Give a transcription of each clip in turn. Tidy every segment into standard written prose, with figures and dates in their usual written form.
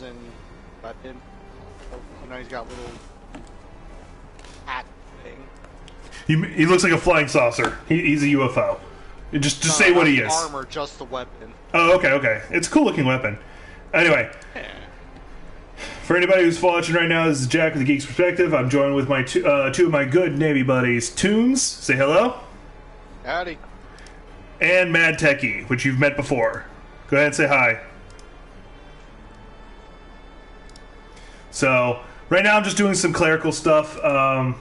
chosen weapon. So, you know, he's got a little hat thing. He looks like a flying saucer. He's a UFO. Just say what he is. Armor, just the weapon. Oh, okay. It's a cool looking weapon. Anyway, for anybody who's watching right now, this is Jack with the Geek's Perspective. I'm joined with my two of my good Navy buddies, Toons. Say hello. Howdy. And Mad Techi, which you've met before. Go ahead and say hi. So, right now I'm just doing some clerical stuff on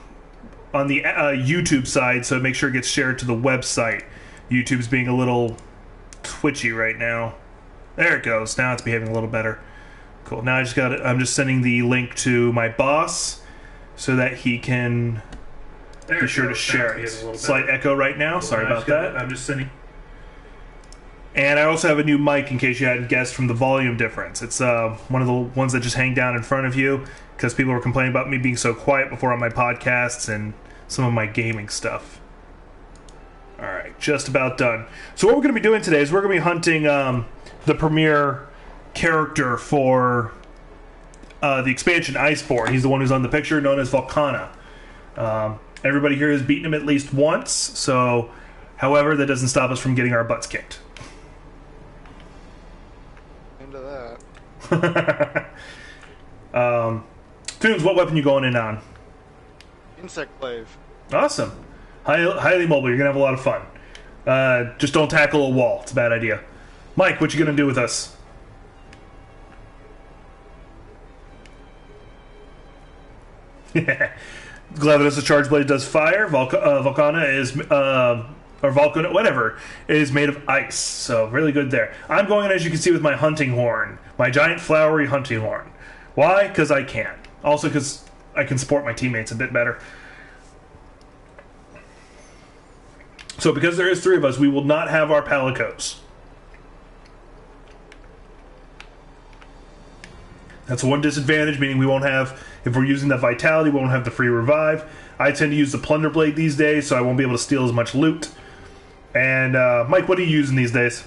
the YouTube side, so make sure it gets shared to the website. YouTube's being a little twitchy right now. There it goes. Now it's behaving a little better. Cool. Now I'm just sending the link to my boss so that he can be sure to share it. Slight echo right now. Sorry about that. I'm just sending. And I also have a new mic in case you hadn't guessed from the volume difference. It's one of the ones that just hang down in front of you because people were complaining about me being so quiet before on my podcasts and some of my gaming stuff. Alright, just about done. So what we're going to be doing today is we're going to be hunting the premier character for the expansion Iceborne. He's the one who's on the picture, known as Volcana. Everybody here has beaten him at least once, so however, that doesn't stop us from getting our butts kicked. Into that. Toons, what weapon you going in on? Insect Glaive. Awesome. Highly mobile. You're going to have a lot of fun. Just don't tackle a wall. It's a bad idea. Mike, what you going to do with us? Glavenus' Charge Blade does fire. Volcana is... or Vulcan, whatever, is made of ice. So, really good there. I'm going in, as you can see, with my hunting horn. My giant flowery hunting horn. Why? Because I can. Also because I can support my teammates a bit better. So, because there is three of us, we will not have our palicos. That's one disadvantage, meaning we won't have, if we're using the Vitality, we won't have the free revive. I tend to use the Plunder Blade these days, so I won't be able to steal as much loot. And, Mike, what are you using these days?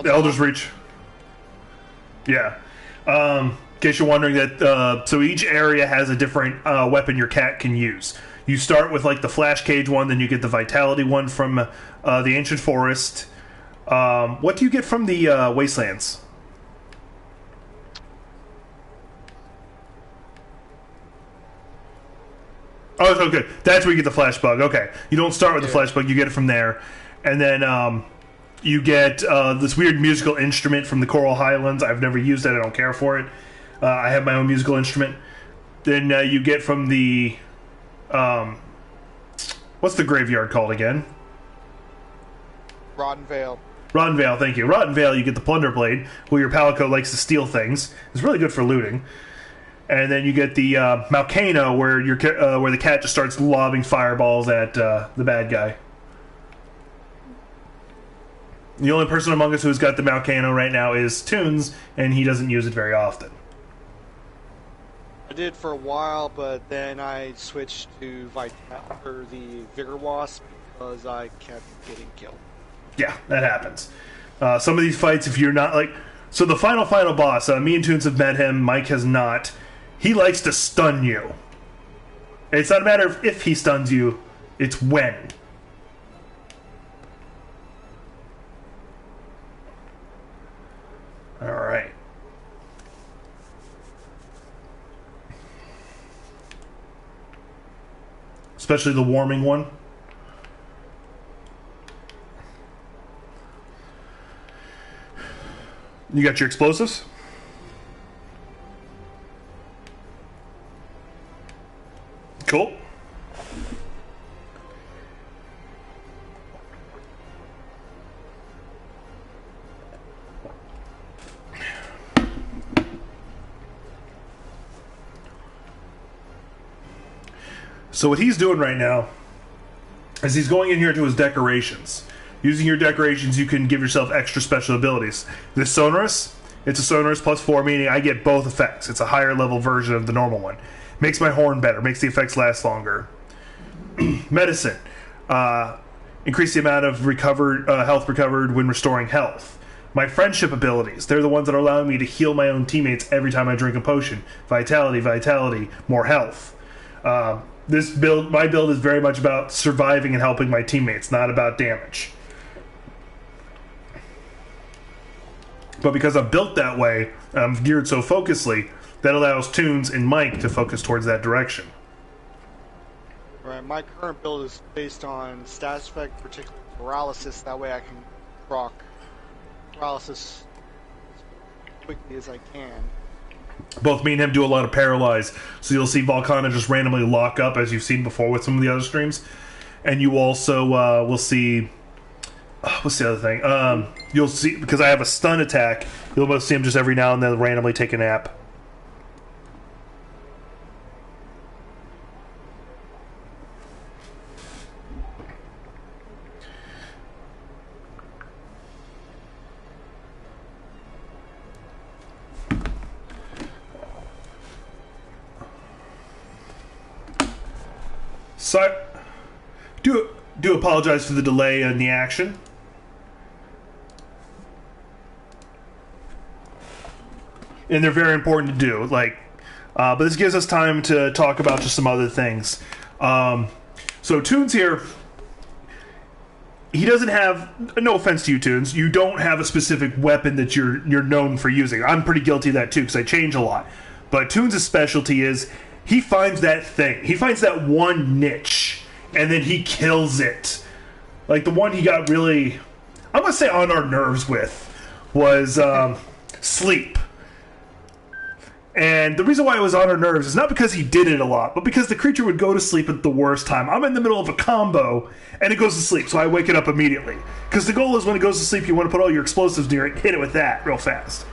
The Elder's Reach. Yeah. In case you're wondering that, so each area has a different weapon your cat can use. You start with like the Flash Cage one, then you get the Vitality one from the Ancient Forest. What do you get from the Wastelands? Oh, okay. That's where you get the Flash Bug. Okay. You don't start with the Flash Bug, you get it from there. And then you get this weird musical instrument from the Coral Highlands. I've never used it. I don't care for it. I have my own musical instrument. Then you get from the... what's the graveyard called again? Rotten Vale. Rotten Vale, thank you. Rotten Vale, you get the Plunder Blade, where your Palico likes to steal things. It's really good for looting. And then you get the Malcano, where where the cat just starts lobbing fireballs at the bad guy. The only person among us who's got the Malcano right now is Toons, and he doesn't use it very often. I did for a while, but then I switched to the Vigor Wasp because I kept getting killed. Yeah, that happens. Some of these fights, if you're not like... So the final boss, me and Toons have met him, Mike has not. He likes to stun you. It's not a matter of if he stuns you, it's when. Alright. Especially the warming one. You got your explosives? Cool. So what he's doing right now is he's going in here to his decorations. Using your decorations, you can give yourself extra special abilities. This Sonorous, It's a sonorous +4, meaning I get both effects. It's a higher level version of the normal one. Makes my horn better, makes the effects last longer. Medicine. Increase the amount of health recovered when restoring health. My friendship abilities. They're the ones that are allowing me to heal my own teammates every time I drink a potion. Vitality, more health. My build is very much about surviving and helping my teammates, not about damage. But because I'm built that way, I'm geared so focusedly, that allows Toons and Mike to focus towards that direction. Right, my current build is based on status effect, particularly paralysis. That way I can proc paralysis as quickly as I can. Both me and him do a lot of paralyze, so you'll see Volcana just randomly lock up, as you've seen before with some of the other streams. And you also will see... what's the other thing? You'll see, because I have a stun attack, you'll both see him just every now and then randomly take a nap. So, do apologize for the delay in the action. And they're very important to do. But this gives us time to talk about just some other things. So Toons here, he doesn't have. No offense to you, Toons, you don't have a specific weapon that you're known for using. I'm pretty guilty of that too because I change a lot. But Toons' specialty is he finds that thing. He finds that one niche, and then he kills it. Like the one he got really, I'm gonna say, on our nerves with was sleep. And the reason why it was on our nerves is not because he did it a lot, but because the creature would go to sleep at the worst time. I'm in the middle of a combo, and it goes to sleep, so I wake it up immediately. Because the goal is when it goes to sleep, you want to put all your explosives near it, hit it with that real fast.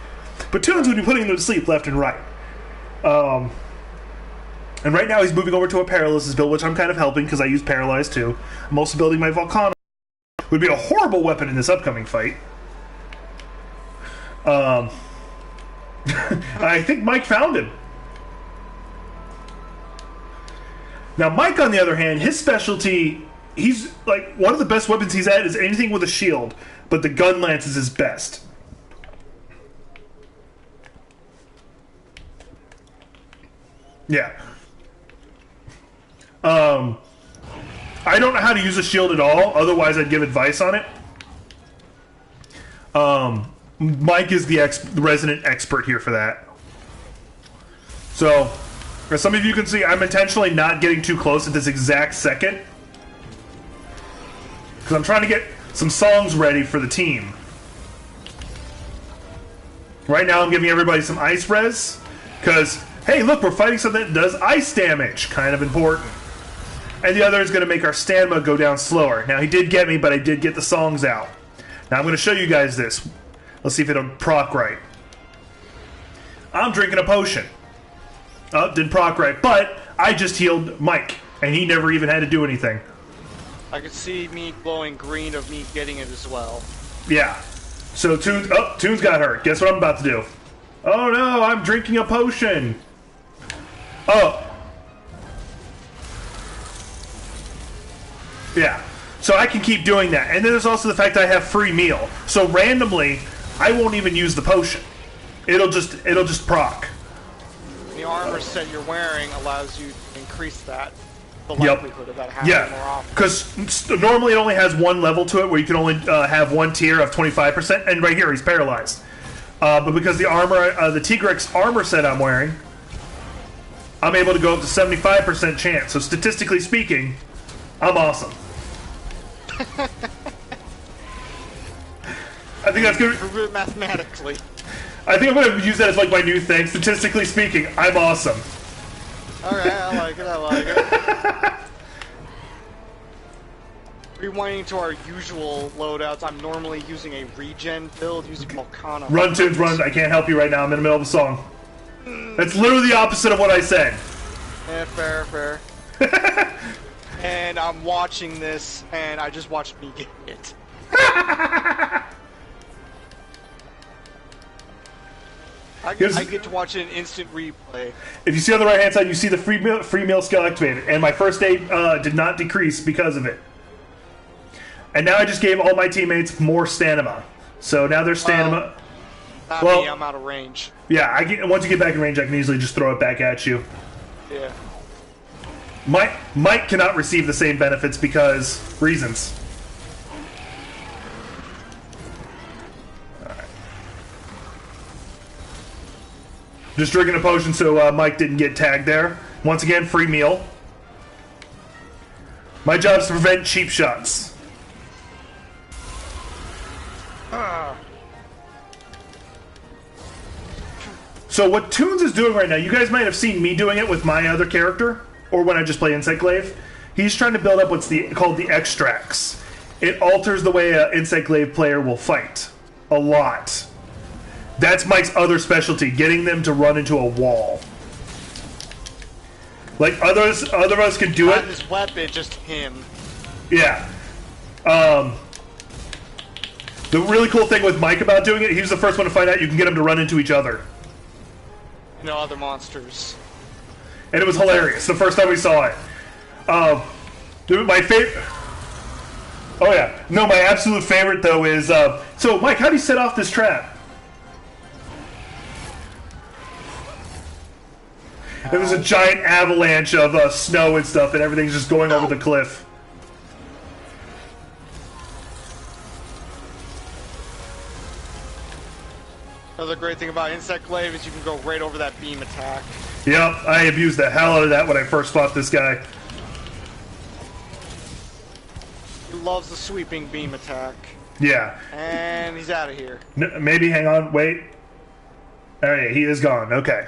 But Toons would be putting them to sleep left and right. And right now he's moving over to a Paralysis build, which I'm kind of helping because I use Paralyze too. I'm also building my Volcano. Would be a horrible weapon in this upcoming fight. I think Mike found him. Now Mike, on the other hand, his specialty, he's like, one of the best weapons he's at is anything with a shield, but the gun lance is his best. Yeah. I don't know how to use a shield at all, otherwise I'd give advice on it. Mike is the resident expert here for that. So, as some of you can see, I'm intentionally not getting too close at this exact second, because I'm trying to get some songs ready for the team. Right now I'm giving everybody some ice res, because, hey, look, we're fighting something that does ice damage. Kind of important. And the other is going to make our stamina go down slower. Now, he did get me, but I did get the songs out. Now, I'm going to show you guys this. Let's see if it'll proc right. I'm drinking a potion. Oh, didn't proc right, but I just healed Mike, and he never even had to do anything. I could see me glowing green of me getting it as well. Yeah. So, Toons got hurt. Guess what I'm about to do? Oh, no, I'm drinking a potion. Oh. Yeah, so I can keep doing that. And then there's also the fact that I have free meal. So randomly, I won't even use the potion. It'll just proc. The armor set you're wearing allows you to increase that, the likelihood of that happening more often. Because normally it only has one level to it where you can only have one tier of 25%, and right here he's paralyzed. But because the armor, the Tigrex armor set I'm wearing, I'm able to go up to 75% chance. So statistically speaking, I'm awesome. I think that's good. Prove it mathematically. I think I'm going to use that as like my new thing. Statistically speaking, I'm awesome. Alright, I like it, I like it. Rewinding to our usual loadouts, I'm normally using a regen build using Volcano. Run, Toons, run. I can't help you right now. I'm in the middle of a song. That's literally the opposite of what I said. Yeah, fair, fair. And I'm watching this, and I just watched me get hit. I get to watch an instant replay. If you see on the right hand side, you see the free meal skill activated, and my first aid did not decrease because of it. And now I just gave all my teammates more stamina, so now their stamina. Not me, I'm out of range. Yeah, once you get back in range, I can easily just throw it back at you. Yeah. Mike cannot receive the same benefits because reasons. Alright. Just drinking a potion so Mike didn't get tagged there. Once again, free meal. My job is to prevent cheap shots. So what Toons is doing right now, you guys might have seen me doing it with my other character, or when I just play Insect Glaive. He's trying to build up what's called the extracts. It alters the way an Insect Glaive player will fight. A lot. That's Mike's other specialty, getting them to run into a wall. Like, other of us can do Not it. his weapon, just him. Yeah. The really cool thing with Mike about doing it, he was the first one to find out you can get him to run into each other. No other monsters. And it was hilarious the first time we saw it. Dude, my favorite. Oh yeah, no, my absolute favorite though is. So, Mike, how do you set off this trap? There was a giant avalanche of snow and stuff, and everything's just going over the cliff. Another great thing about Insect Glaive is you can go right over that beam attack. Yep, I abused the hell out of that when I first fought this guy. He loves the sweeping beam attack. Yeah. And he's out of here. Maybe, hang on, wait. Alright, he is gone, okay.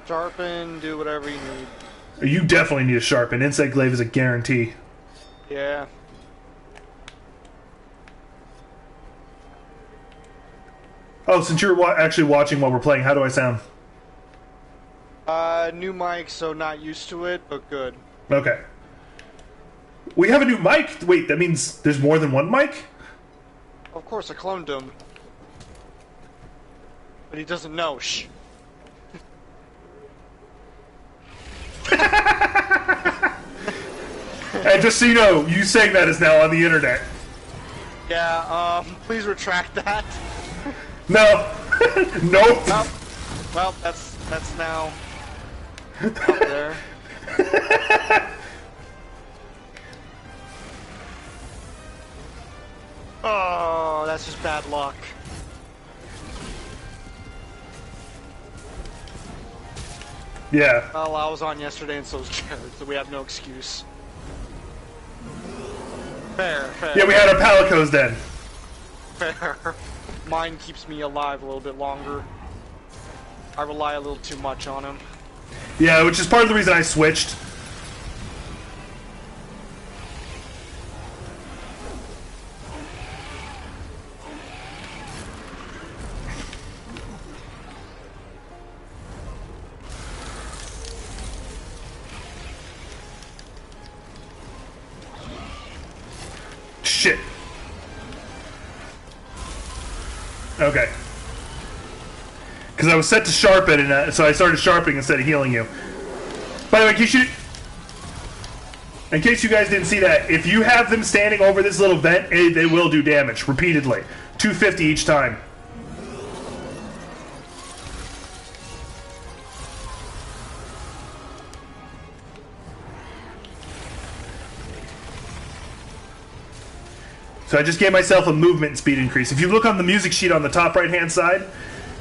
Sharpen, do whatever you need. You definitely need a sharpen. Insect Glaive is a guarantee. Yeah. Oh, since you're actually watching while we're playing, how do I sound? New mic, so not used to it, but good. Okay. We have a new mic? Wait, that means there's more than one mic? Of course, I cloned him. But he doesn't know. Shh. And just so you know, you saying that is now on the internet. Yeah, please retract that. No. Nope. Well, that's now out there. Oh, that's just bad luck. Yeah. Well, I was on yesterday and so was Jared, so we have no excuse. Fair. Yeah, we had our Palicos then. Fair. Mine keeps me alive a little bit longer. I rely a little too much on him. Yeah, which is part of the reason I switched. Shit. Okay. Because I was set to sharpen, and so I started sharpening instead of healing you. By the way, in case you guys didn't see that, if you have them standing over this little vent, they will do damage repeatedly. 250 each time. So I just gave myself a movement speed increase. If you look on the music sheet on the top right-hand side,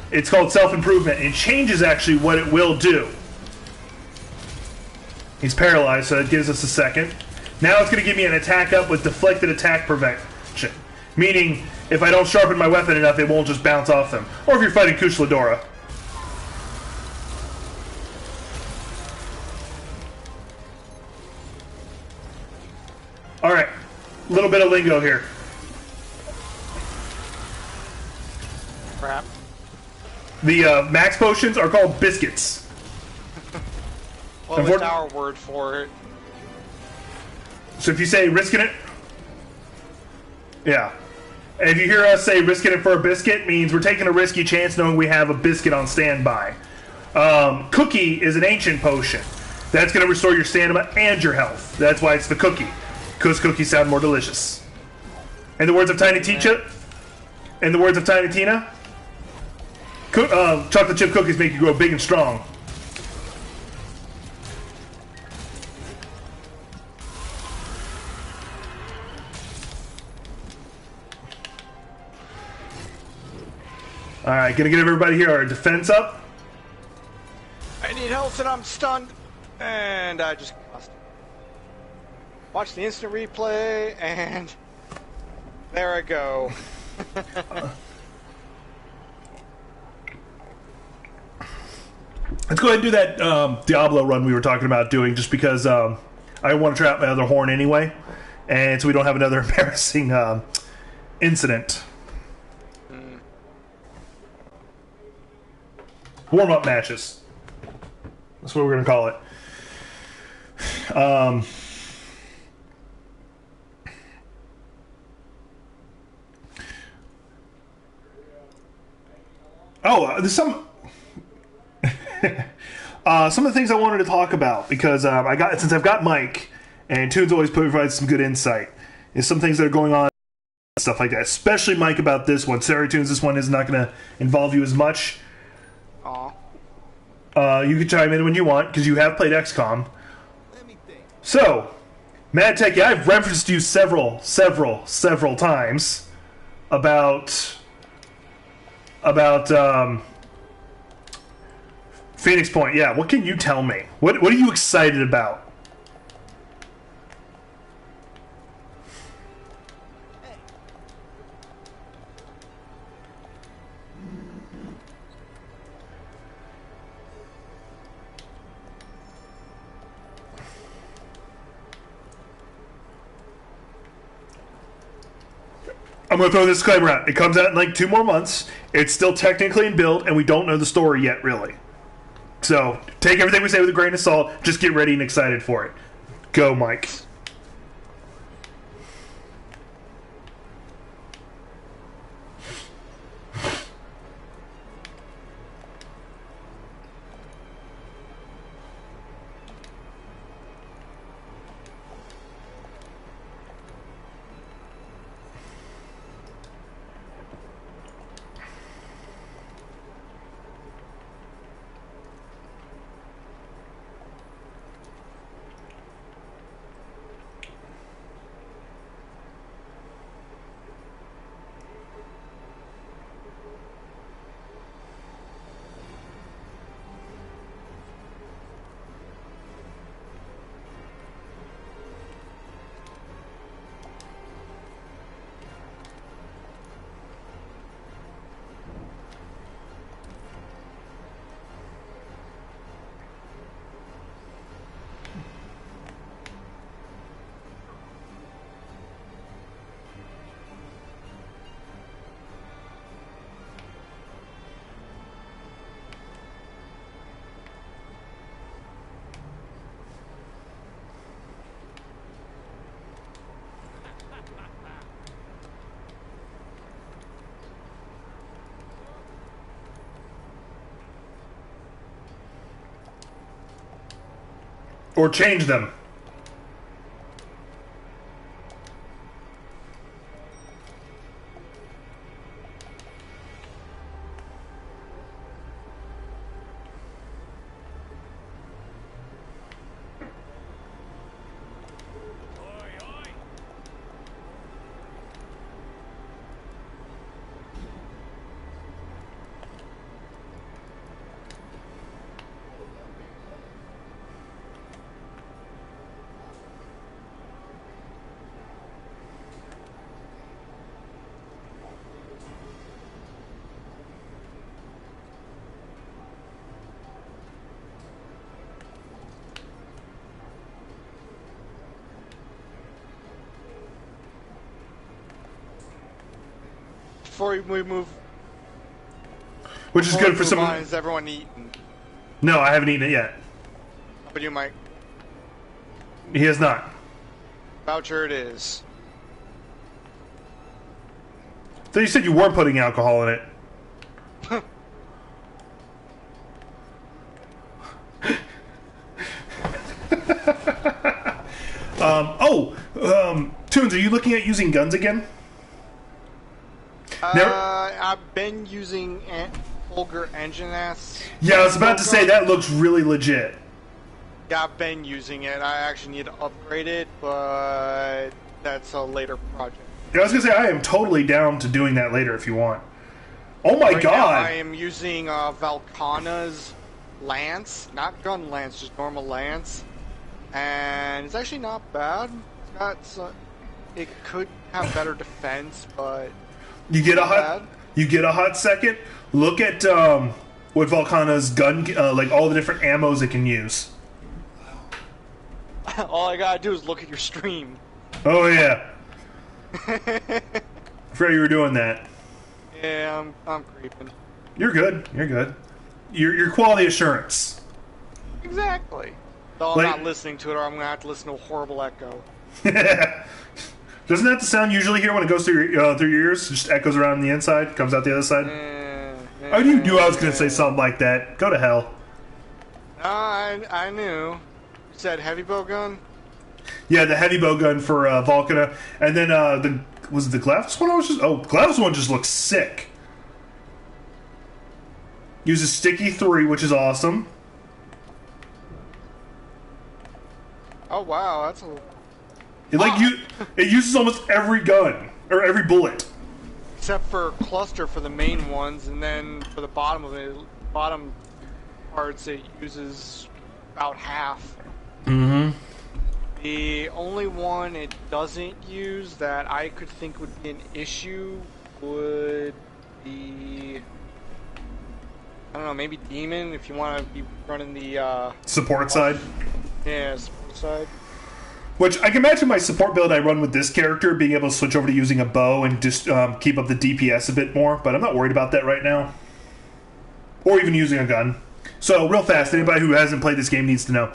it's called self-improvement. It changes actually what it will do. He's paralyzed, so it gives us a second. Now it's going to give me an attack up with deflected attack prevention. Meaning, if I don't sharpen my weapon enough, it won't just bounce off them. Or if you're fighting Kushladora. Alright. A little bit of lingo here. Crap. The max potions are called biscuits. Well, that's our word for it. So if you say risking it, yeah. If you hear us say risking it for a biscuit, means we're taking a risky chance knowing we have a biscuit on standby. Cookie is an ancient potion. That's going to restore your stamina and your health. That's why it's the cookie. Because cookies sound more delicious. In the words of Tiny Tina, chocolate chip cookies make you grow big and strong. Alright, gonna get everybody here. Our defense up. I need health and I'm stunned. And I just lost. Watch the instant replay and there I go. Let's go ahead and do that Diablo run we were talking about doing, just because I want to try out my other horn anyway, and so we don't have another embarrassing incident. Warm-up matches. That's what we're going to call it. There's some of the things I wanted to talk about, because since I've got Mike, and Toons always provides some good insight, is some things that are going on, stuff like that. Especially Mike about this one. Sorry, Toons, this one is not going to involve you as much. You can chime in when you want, because you have played XCOM. So, Mad Techi, I've referenced you several times about Phoenix Point. Yeah, what can you tell me? What are you excited about? I'm going to throw this disclaimer out. It comes out in like 2 more months. It's still technically in build, and we don't know the story yet, really. So, take everything we say with a grain of salt. Just get ready and excited for it. Go, Mike. Or change them. Before we move, which is good for some. Has everyone eaten? No, I haven't eaten it yet. But you might. He has not. Voucher it is. So you said you weren't putting alcohol in it. Toons, are you looking at using guns again? I've been using Fulgur Engine S. Yeah, I was about to say that looks really legit. Yeah, I've been using it. I actually need to upgrade it, but that's a later project. Yeah, I was gonna say I am totally down to doing that later if you want. Oh my right god! Now I am using Valkana's Lance, not gun lance, just normal lance, and it's actually not bad. It's got it could have better defense, but you get a hot second. Look at what Valkana's gun, like all the different ammos it can use. All I gotta do is look at your stream. Oh yeah. I forgot you were doing that. Yeah, I'm creeping. You're good. You're good. Your quality assurance. Exactly. Though I'm not listening to it, or I'm gonna have to listen to a horrible echo. Doesn't that the sound usually here when it goes through your ears? It just echoes around on the inside, comes out the other side. I knew I was gonna say something like that. Go to hell. I knew. You said heavy bow gun. Yeah, the heavy bow gun for Valkana, and then was it the Glavis one? Glavis one just looks sick. Uses sticky 3, which is awesome. Oh wow, that's a. It uses almost every gun or every bullet, except for cluster for the main ones, and then for the bottom parts, it uses about half. Mm-hmm. The only one it doesn't use that I could think would be an issue would be, I don't know, maybe Demon, if you want to be running the support side. Yeah, support side. Which I can imagine my support build I run with this character being able to switch over to using a bow and just keep up the DPS a bit more, but I'm not worried about that right now. Or even using a gun. So, real fast, anybody who hasn't played this game needs to know.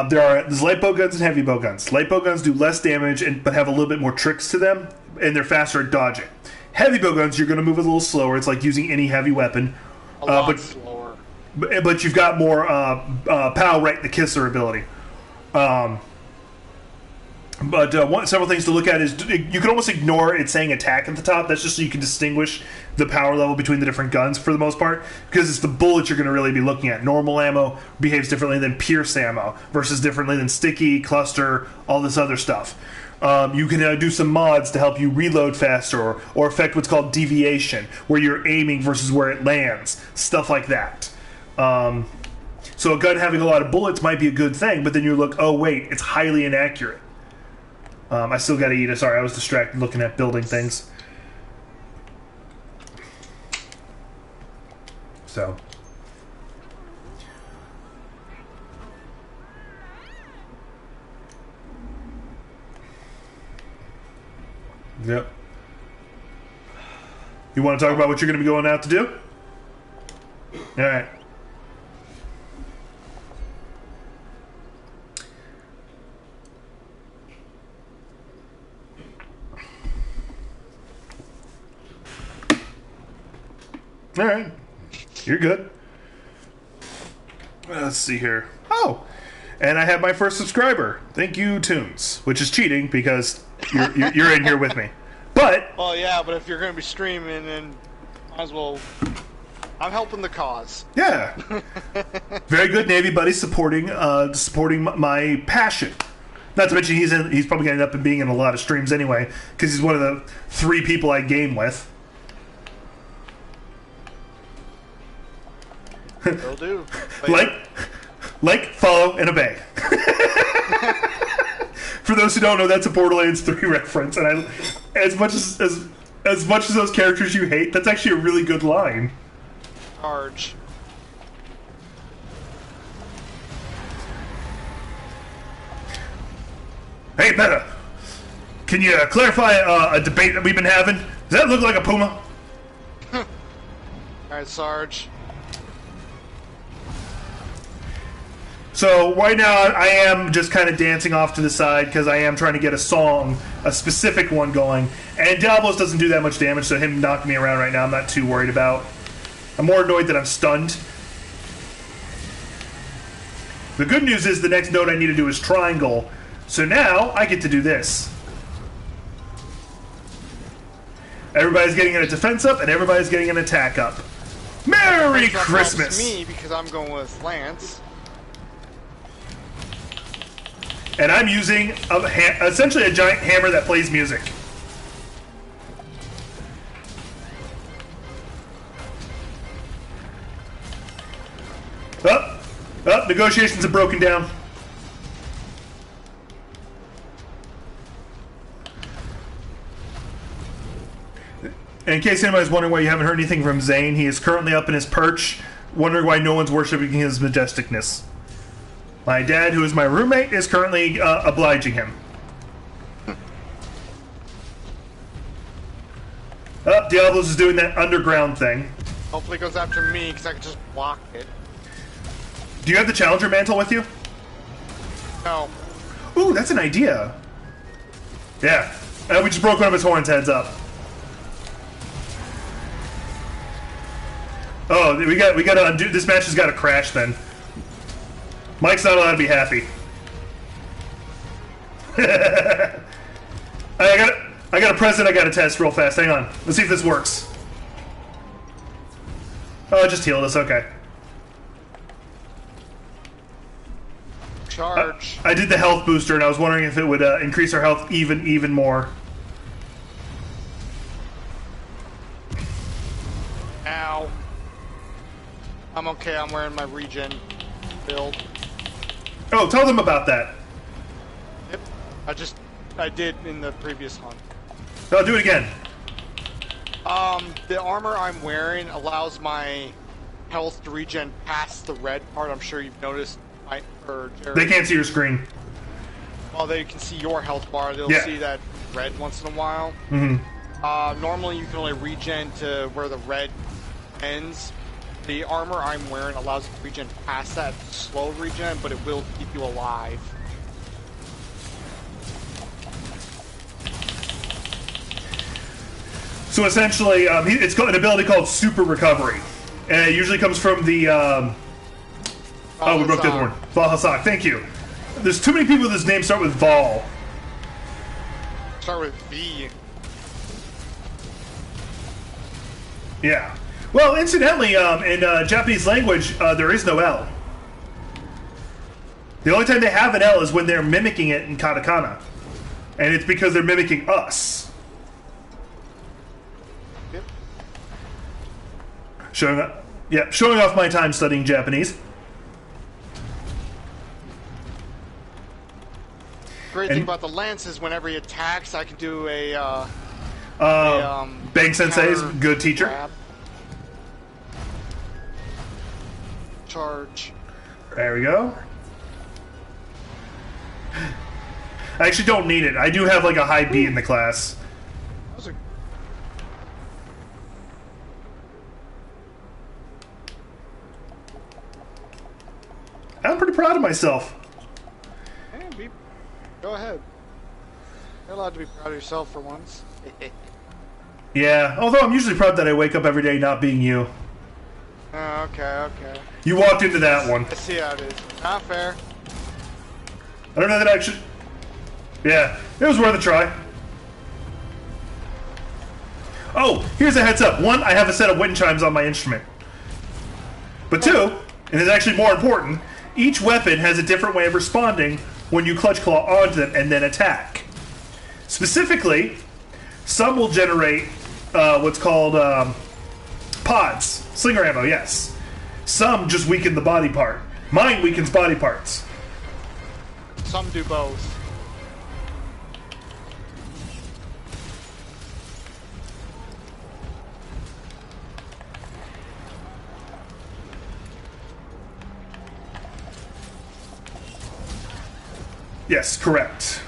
There's light bow guns and heavy bow guns. Light bow guns do less damage but have a little bit more tricks to them, and they're faster at dodging. Heavy bow guns, you're going to move a little slower. It's like using any heavy weapon. A lot slower. But you've got more POW right the kisser ability. Several things to look at is you can almost ignore it saying attack at the top. That's just so you can distinguish the power level between the different guns for the most part, because it's the bullets you're going to really be looking at. Normal ammo behaves differently than pierce ammo versus differently than sticky, cluster, all this other stuff. You can do some mods to help you reload faster or affect what's called deviation, where you're aiming versus where it lands, stuff like that. So a gun having a lot of bullets might be a good thing, but then you look, oh wait, it's highly inaccurate. I still gotta eat it. Sorry, I was distracted looking at building things. So. Yep. You want to talk about what you're going to be going out to do? Alright. Alright. You're good. Let's see here. Oh! And I have my first subscriber. Thank you, Toons. Which is cheating because you're in here with me. But... Well, yeah, but if you're going to be streaming, then might as well... I'm helping the cause. Yeah. Very good Navy buddy supporting my passion. Not to mention he's probably going to end up being in a lot of streams anyway, because he's one of the 3 people I game with. Will do. Like, follow, and obey. For those who don't know, that's a Borderlands 3 reference, and as much as those characters you hate, that's actually a really good line. Charge. Hey, Meta. Can you clarify a debate that we've been having? Does that look like a puma? Alright, Sarge. So right now I am just kind of dancing off to the side because I am trying to get a song, a specific one going. And Diablos doesn't do that much damage, so him knocking me around right now I'm not too worried about. I'm more annoyed that I'm stunned. The good news is the next note I need to do is triangle. So now I get to do this. Everybody's getting a defense up and everybody's getting an attack up. Merry Christmas! Me because I'm going with Lance. And I'm using essentially a giant hammer that plays music. Negotiations have broken down. And in case anybody's wondering why you haven't heard anything from Zane, he is currently up in his perch, wondering why no one's worshipping his majesticness. My dad, who is my roommate, is currently obliging him. Diablos is doing that underground thing. Hopefully it goes after me, because I can just block it. Do you have the Challenger Mantle with you? No. Ooh, that's an idea. Yeah. We just broke one of his horns, heads up. Oh, we got to undo. This match has got to crash then. Mike's not allowed to be happy. I got a present I got to test real fast. Hang on. Let's see if this works. Oh, it just healed us. Okay. Charge. I did the health booster, and I was wondering if it would increase our health even more. Ow. I'm okay. I'm wearing my regen build. Oh, tell them about that. Yep. I did in the previous hunt. No, do it again. The armor I'm wearing allows my health to regen past the red part. I'm sure you've noticed. They can't see your screen. Well, they can see your health bar. They'll see that red once in a while. Mm-hmm. Normally, you can only regen to where the red ends. The armor I'm wearing allows you to regen past that slow regen, but it will keep you alive. So essentially, it's got an ability called Super Recovery. And it usually comes from the... we broke the horn. Val Hassak, thank you. There's too many people whose names start with Val. Start with V. Yeah. Well, incidentally, in Japanese language, there is no L. The only time they have an L is when they're mimicking it in katakana. And it's because they're mimicking us. Yep. Showing off my time studying Japanese. Great thing about the lance is whenever he attacks, I can do a Bang Sensei's good teacher. Grab. Charge. There we go. I actually don't need it. I do have like a high B in the class. I'm pretty proud of myself. Go ahead. You're allowed to be proud of yourself for once. Yeah, although I'm usually proud that I wake up every day not being you. Okay. You walked into that one. I see how it is. Not fair. I don't know that I should... Yeah, it was worth a try. Oh, here's a heads up. One, I have a set of wind chimes on my instrument. But two, and it's actually more important, each weapon has a different way of responding when you clutch claw onto them and then attack. Specifically, some will generate what's called pods. Slinger ammo, yes. Some just weaken the body part. Mine weakens body parts. Some do both. Yes, correct.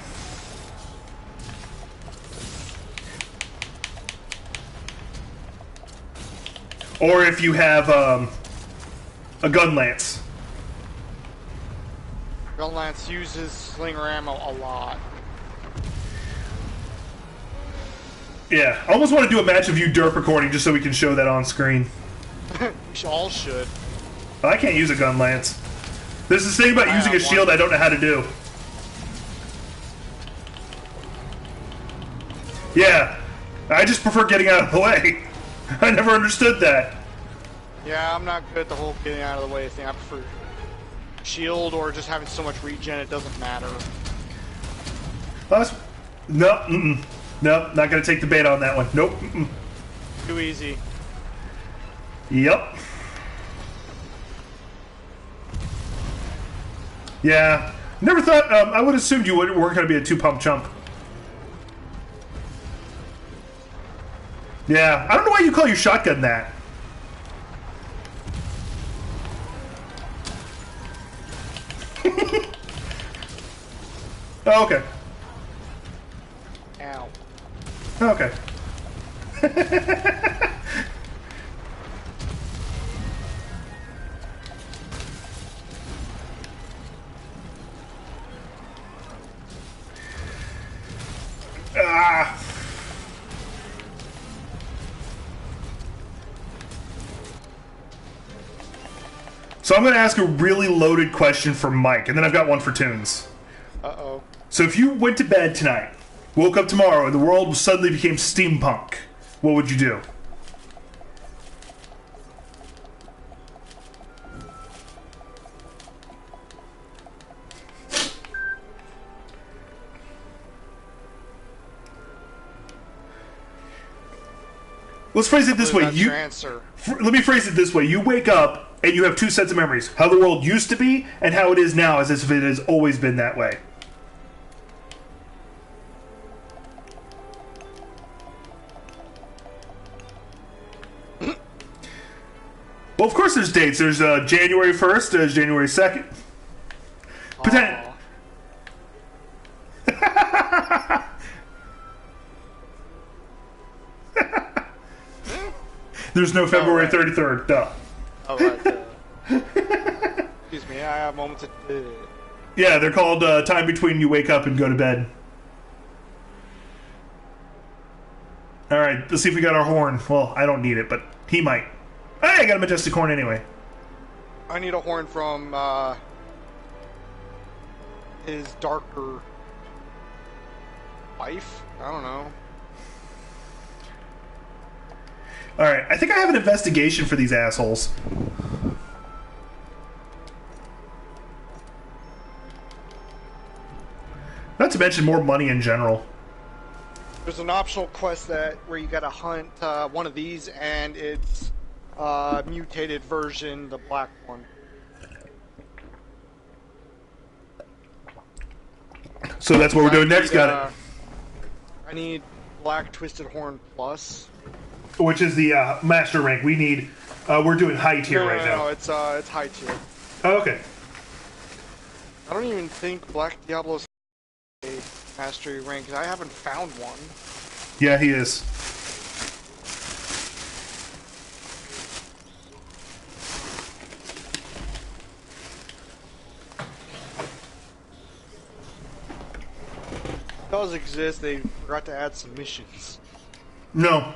Or if you have a gun lance. Gun Lance uses slinger ammo a lot. Yeah, I almost want to do a match of you derp recording just so we can show that on screen. We all should. I can't use a gun lance. There's this thing about using a shield I don't know how to do. Yeah, I just prefer getting out of the way. I never understood that. Yeah, I'm not good at the whole getting out of the way thing. I prefer shield or just having so much regen it doesn't matter. No, nope, not gonna take the bait on that one. Nope. Too easy. Yep. Yeah. Never thought. I would assumed you weren't going to be a 2-pump chump. Yeah. I don't know why you call your shotgun that. Oh, okay. Ow. Okay. Ah. So I'm going to ask a really loaded question for Mike, and then I've got one for Toons. Uh-oh. So if you went to bed tonight, woke up tomorrow, and the world suddenly became steampunk, what would you do? Let's phrase it this way. Let me phrase it this way. You wake up and you have two sets of memories. How the world used to be and how it is now, as if it has always been that way. Well, of course there's dates. There's January 1st, there's January 2nd. There's no February 33rd. Duh. Oh, right. Excuse me, I have moments of... Yeah, they're called time between you wake up and go to bed. Alright, let's see if we got our horn. Well, I don't need it, but he might. Hey, I got a majestic horn anyway. I need a horn from his darker wife? I don't know. Alright, I think I have an investigation for these assholes. Not to mention more money in general. There's an optional quest where you gotta hunt one of these, and it's mutated version, the black one. So that's what we're doing next, got it. I need Black Twisted Horn Plus. Which is the master rank. We need. We're doing high tier right now. No, it's high tier. Oh, okay. I don't even think Black Diablo's a mastery rank. I haven't found one. Yeah, he is. It does exist. They forgot to add some missions. No.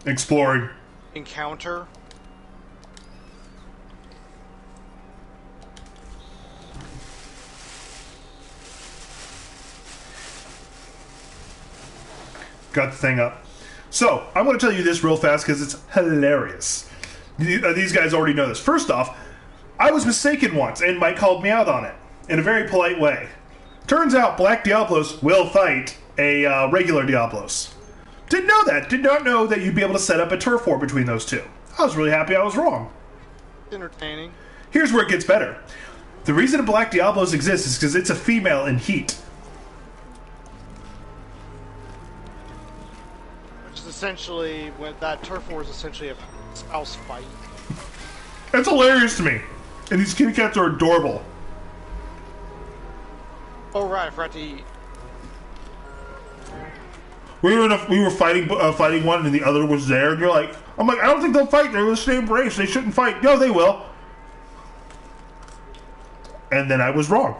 Exploring. Encounter. Got the thing up. So, I'm going to tell you this real fast because it's hilarious. These guys already know this. First off, I was mistaken once, and Mike called me out on it in a very polite way. Turns out Black Diablos will fight a regular Diablos. Didn't know that. Did not know that you'd be able to set up a turf war between those two. I was really happy I was wrong. Entertaining. Here's where it gets better. The reason a Black Diablos exists is because it's a female in heat. Which is essentially, when that turf war is essentially a spouse fight. That's hilarious to me. And these kitty cats are adorable. Oh right, I forgot to eat. we were fighting one, and the other was there, and you're like, I'm like, I don't think they'll fight. They're the same race. They shouldn't fight. No, they will. And then I was wrong.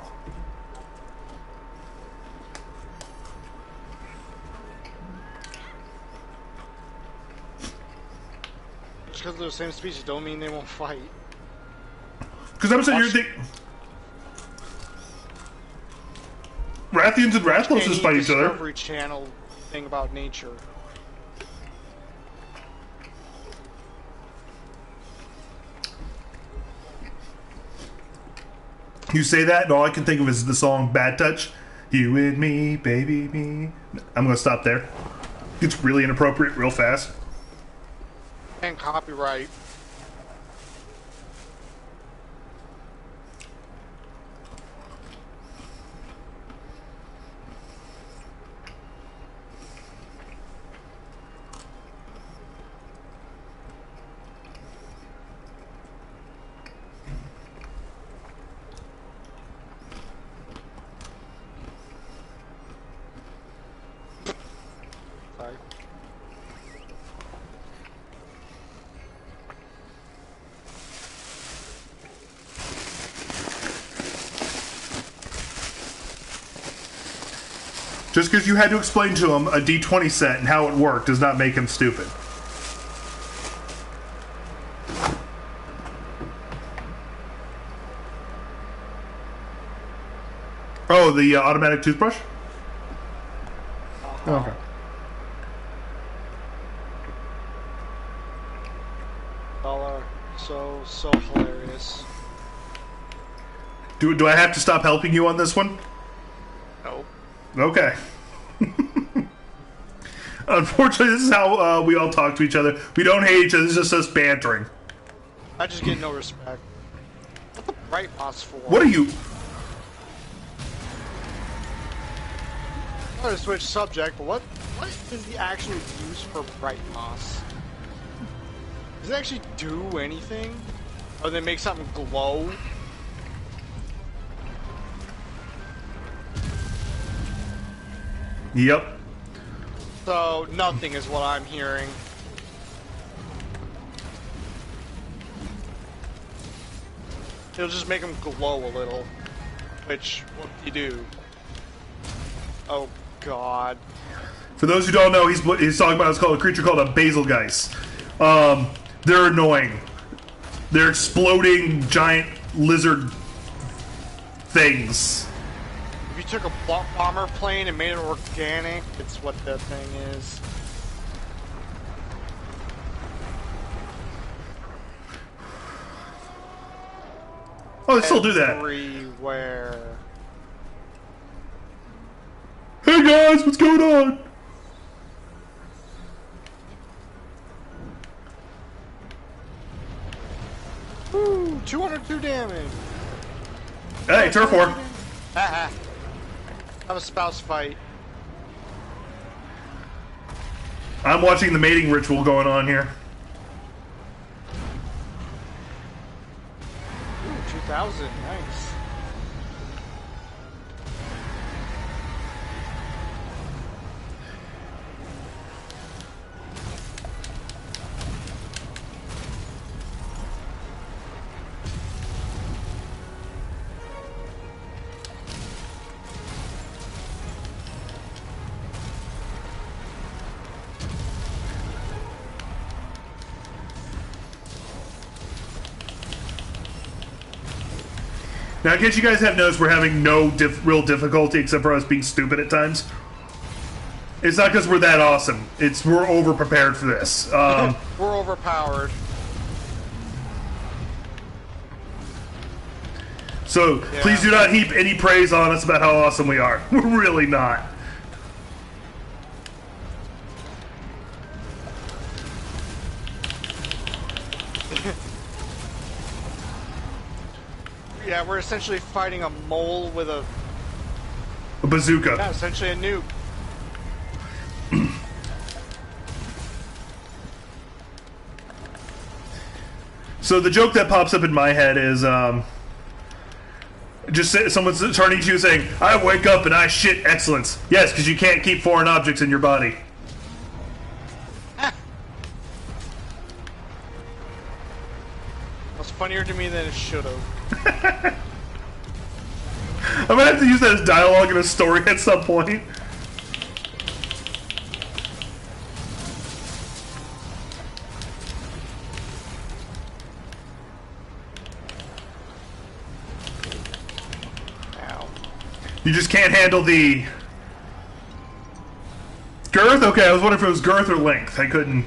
Just because they're the same species don't mean they won't fight. Because I'm sitting here thinking, Rathians and Rathlos just fight each other. Discovery Channel thing about nature. You say that, and all I can think of is the song Bad Touch. You and me, baby me. I'm going to stop there. It's really inappropriate real fast. And copyright. Just because you had to explain to him a D20 set and how it worked does not make him stupid. Oh, the automatic toothbrush? Okay. So hilarious. Do I have to stop helping you on this one? No. Okay. Unfortunately, this is how we all talk to each other. We don't hate each other. It's just us bantering. I just get no respect. What the bright moss for? What are you? I'm gonna switch subject, but what is the actual use for bright moss? Does it actually do anything? Or they make something glow? Yep. So, nothing is what I'm hearing. It'll just make them glow a little. Which, what do you do? Oh, God. For those who don't know, he's talking about a creature called a basilgeist. They're annoying. They're exploding giant lizard things. If you took a bomber plane and made it organic, it's what that thing is. Oh, they still do that. Everywhere. Hey guys, what's going on? Woo, 202 damage. Hey, turf war. Haha. Have a spouse fight. I'm watching the mating ritual going on here. Ooh, 2000, nice. Now, in case you guys have noticed, we're having no real difficulty except for us being stupid at times. It's not because we're that awesome. It's we're over-prepared for this. We're overpowered. So, Yeah. please do not heap any praise on us about how awesome we are. We're really not. Yeah, we're essentially fighting a mole with a... A bazooka. Yeah, essentially a nuke. So the joke that pops up in my head is, someone's turning to you saying, I wake up and I shit excellence. Yes, because you can't keep foreign objects in your body. funnier to me than it should have. I'm gonna have to use that as dialogue in a story at some point. Ow. You just can't handle the girth? Okay, I was wondering if it was girth or length. I couldn't.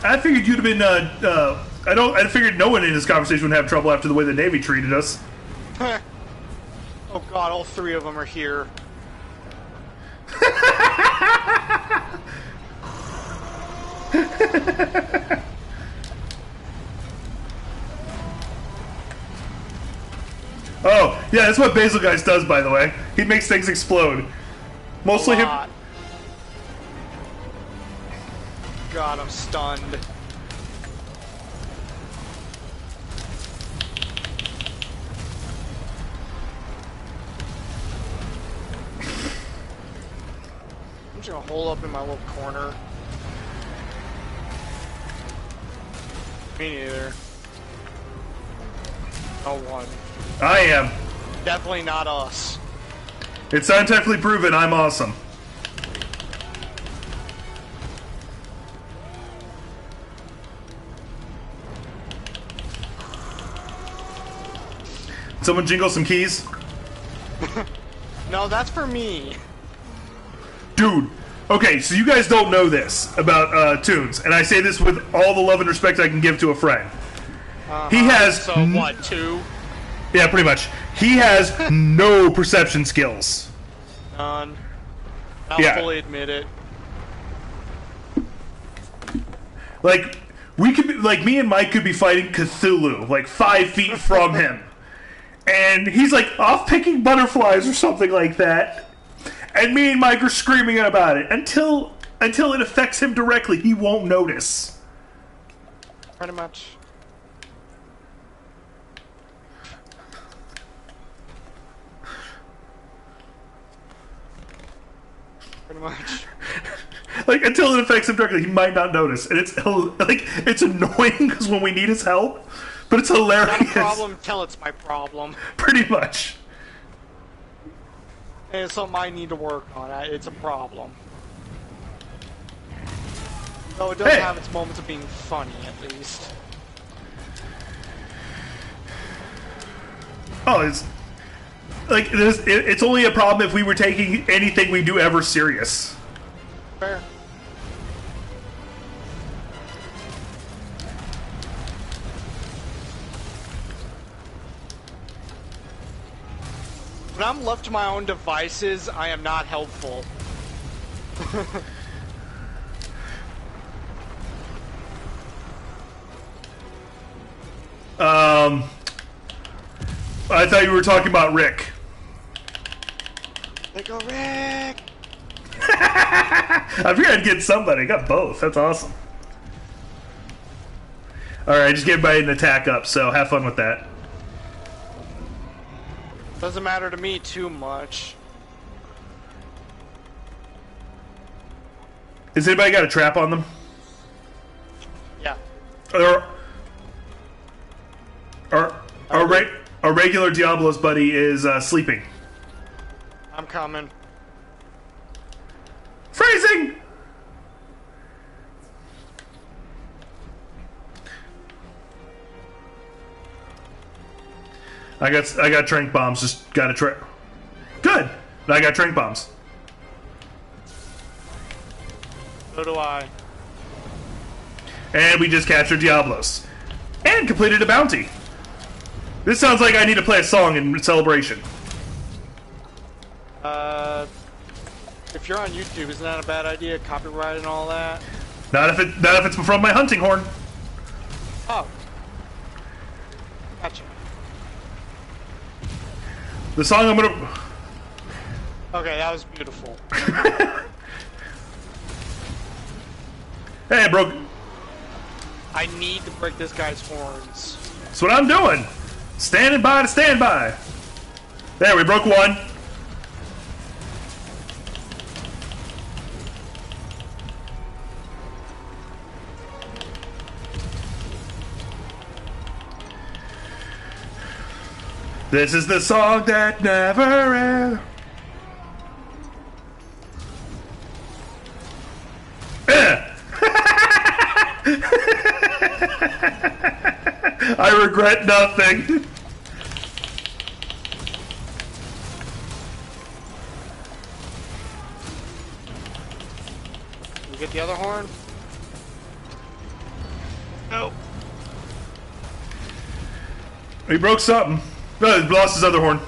I figured you'd have been. I figured no one in this conversation would have trouble after the way the Navy treated us. Oh god, all three of them are here. Oh, yeah, that's what Basil Guys does, by the way. He makes things explode. Mostly him. God, I'm stunned. I'm just gonna hole up in my little corner. Me neither. No one. I am. Definitely not us. It's scientifically proven I'm awesome. Someone jingle some keys? No, that's for me. Dude, okay, so you guys don't know this about Tunes, and I say this with all the love and respect I can give to a friend. He has... So, what, 2? Yeah, pretty much. He has no perception skills. None. I'll fully admit it. Like, we could be... Like, me and Mike could be fighting Cthulhu, like, 5 feet from him. And he's, like, off picking butterflies or something like that. And me and Mike are screaming about it. Until it affects him directly, he won't notice. Pretty much. Pretty much. Like, until it affects him directly, he might not notice. And it's, like, it's annoying because when we need his help, but it's hilarious. Not a problem until it's my problem. Pretty much. And it's something I need to work on. It's a problem. Though it does have its moments of being funny, at least. Oh, it's... Like, it's only a problem if we were taking anything we do ever serious. Fair. When I'm left to my own devices, I am not helpful. I thought you were talking about Rick. They go, Rick! I figured I'd get somebody. I got both. That's awesome. Alright, I just gave everybody an attack up, so have fun with that. Doesn't matter to me too much. Has anybody got a trap on them? Yeah. Our regular Diablo's buddy is sleeping. I'm coming. Freezing! I got trank bombs. Just got a trap. Good. I got trank bombs. So do I. And we just captured Diablos. And completed a bounty. This sounds like I need to play a song in celebration. If you're on YouTube, isn't that a bad idea? Copyright and all that? Not if it's from my hunting horn. Oh. Gotcha. The song I'm gonna... Okay, that was beautiful. Hey, bro. I need to break this guy's horns. That's what I'm doing. Standing by to stand by. There, we broke one. This is the song that never ends. I regret nothing. You get the other horn? No. He broke something. No, he lost his other horn.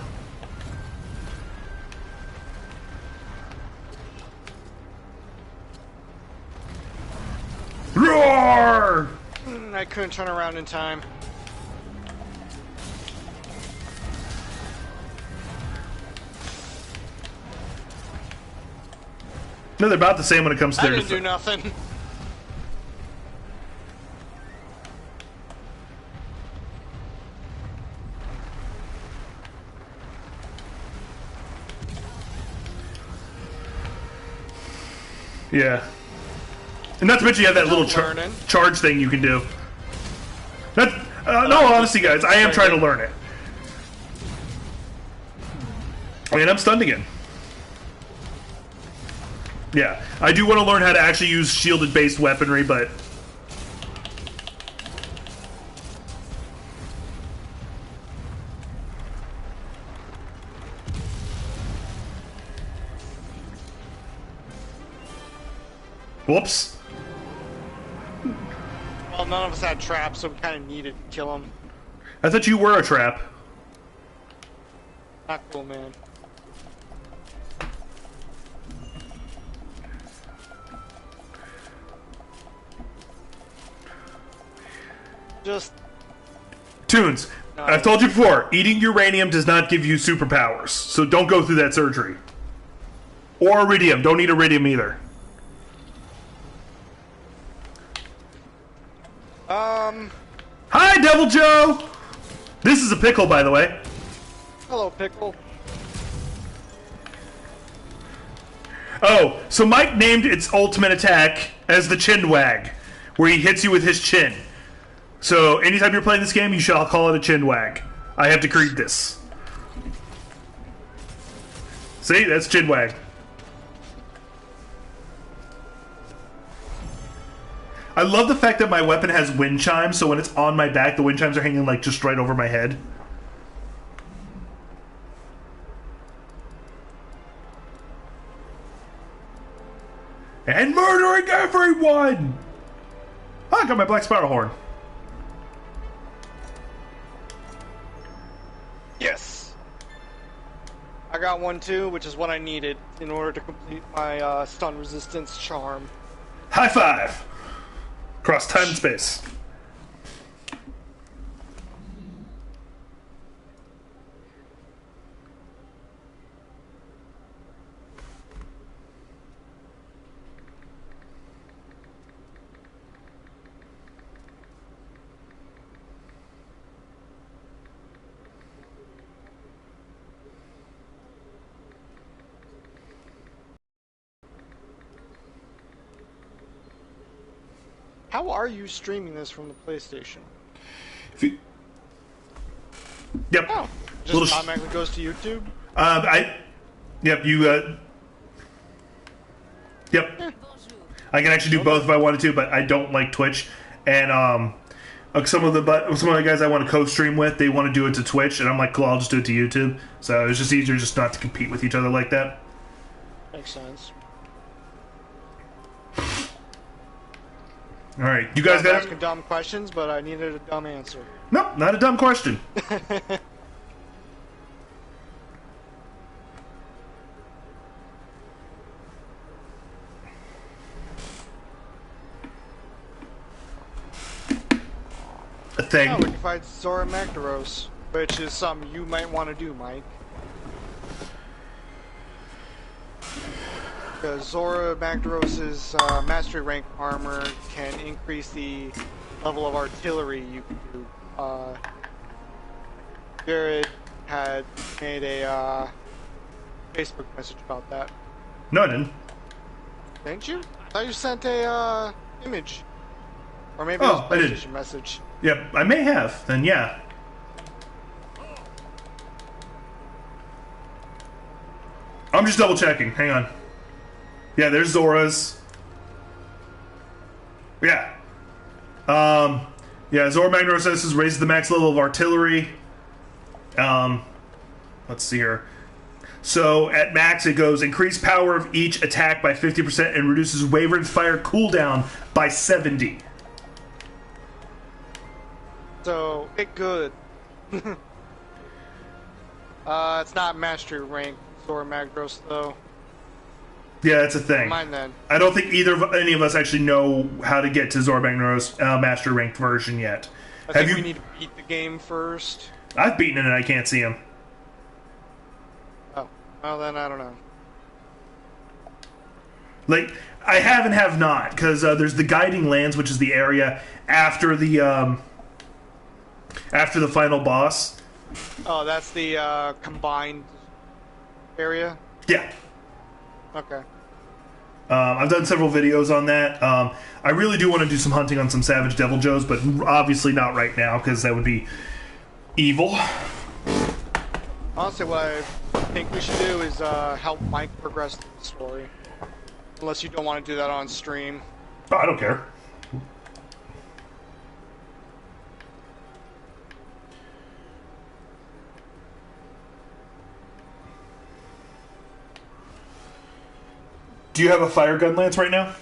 Roar! I couldn't turn around in time. No, they're about the same when it comes to I their didn't do nothing. Yeah. And not to mention you have that little charge thing you can do. That, no, honestly, guys, I am trying to learn it. I mean, I'm stunned again. Yeah, I do want to learn how to actually use shielded-based weaponry, but... Whoops. Well, none of us had traps, so we kind of needed to kill him. I thought you were a trap. Not cool, man. Just... Tunes, no. I've told you before, eating uranium does not give you superpowers, so don't go through that surgery. Or iridium, don't eat iridium either. Hi, Devil Joe! This is a pickle, by the way. Hello, pickle. Oh, so Mike named its ultimate attack as the chin wag, where he hits you with his chin. So, anytime you're playing this game, you shall call it a chin wag. I have decreed this. See? That's chin wag. I love the fact that my weapon has wind chimes, so when it's on my back, the wind chimes are hanging, like, just right over my head. And murdering everyone! Oh, I got my black spiral horn. Yes! I got one too, which is what I needed in order to complete my stun resistance charm. High five! Across time and space. How are you streaming this from the PlayStation? Yep. Oh, just automatically goes to YouTube? Yep, yep. Eh. I can actually do both if I wanted to, but I don't like Twitch. And, some of the guys I want to co-stream with, they want to do it to Twitch, and I'm like, cool, I'll just do it to YouTube. So it's just easier just not to compete with each other like that. Makes sense. All right, you guys got asking dumb questions, but I needed a dumb answer. Nope, not a dumb question. A thing. Oh, we can fight Zora Magdaros, which is something you might want to do, Mike. Because Zora Magdaros's mastery rank armor can increase the level of artillery you can do. Jared had made a Facebook message about that. No, I didn't. Didn't you? I thought you sent a image. Or maybe it was a I did. PlayStation message. Yep, I may have. Then yeah. I'm just double checking. Hang on. Yeah, there's Zora's. Yeah. Yeah, Zora Magnarosaurus raises the max level of artillery. Let's see here. So at max, it goes increase power of each attack by 50% and reduces Wyvern's fire cooldown by 70. So it good. It's not mastery rank Zora Magdaros though. Yeah, that's a thing. Mine then. I don't think any of us actually know how to get to Zora Magnaros master ranked version yet. I think we need to beat the game first. I've beaten it and I can't see him. Oh, well then I don't know. Like, I have and have not, because there's the Guiding Lands, which is the area after the final boss. Oh, that's the combined area? Yeah. Okay. I've done several videos on that. I really do want to do some hunting on some Savage Devil Joes, but obviously not right now, because that would be evil. Honestly, what I think we should do is help Mike progress the story. Unless you don't want to do that on stream. I don't care. Do you have a fire gun lance right now?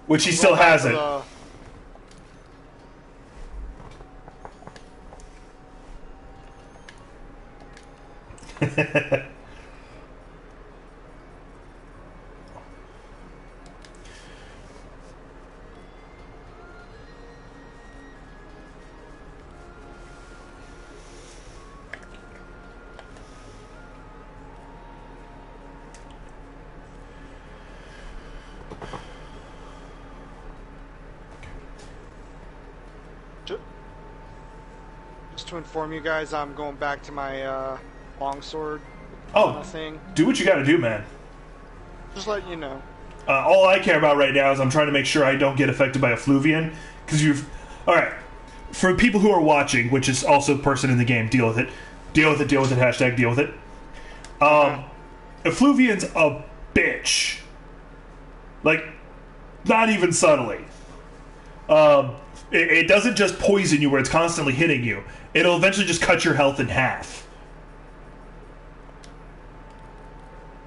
Which he still hasn't. Just to inform you guys, I'm going back to my longsword thing. Do what you gotta do, man. Just let you know. All I care about right now is I'm trying to make sure I don't get affected by effluvian, because you've... Alright, for people who are watching, which is also a person in the game, deal with it. Deal with it, deal with it, hashtag deal with it. Effluvian's a bitch. Like, not even subtly. It doesn't just poison you where it's constantly hitting you. It'll eventually just cut your health in half.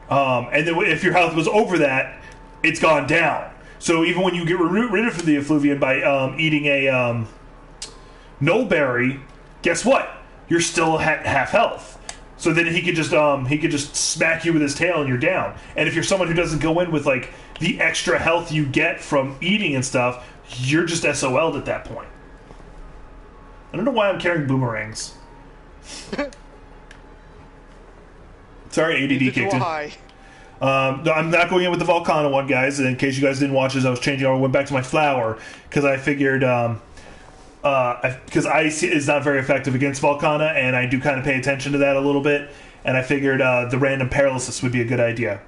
And then if your health was over that, it's gone down. So even when you get rid of the effluvian by eating a nullberry, guess what? You're still at half health. So then he could just smack you with his tail and you're down. And if you're someone who doesn't go in with like the extra health you get from eating and stuff, you're just SOL'd at that point. I don't know why I'm carrying boomerangs. Sorry, ADD kicked in. I'm not going in with the Volcano one, guys. In case you guys didn't watch as I was changing, I went back to my flower because I figured because ice is not very effective against Volcana, and I do kind of pay attention to that a little bit. And I figured the random paralysis would be a good idea.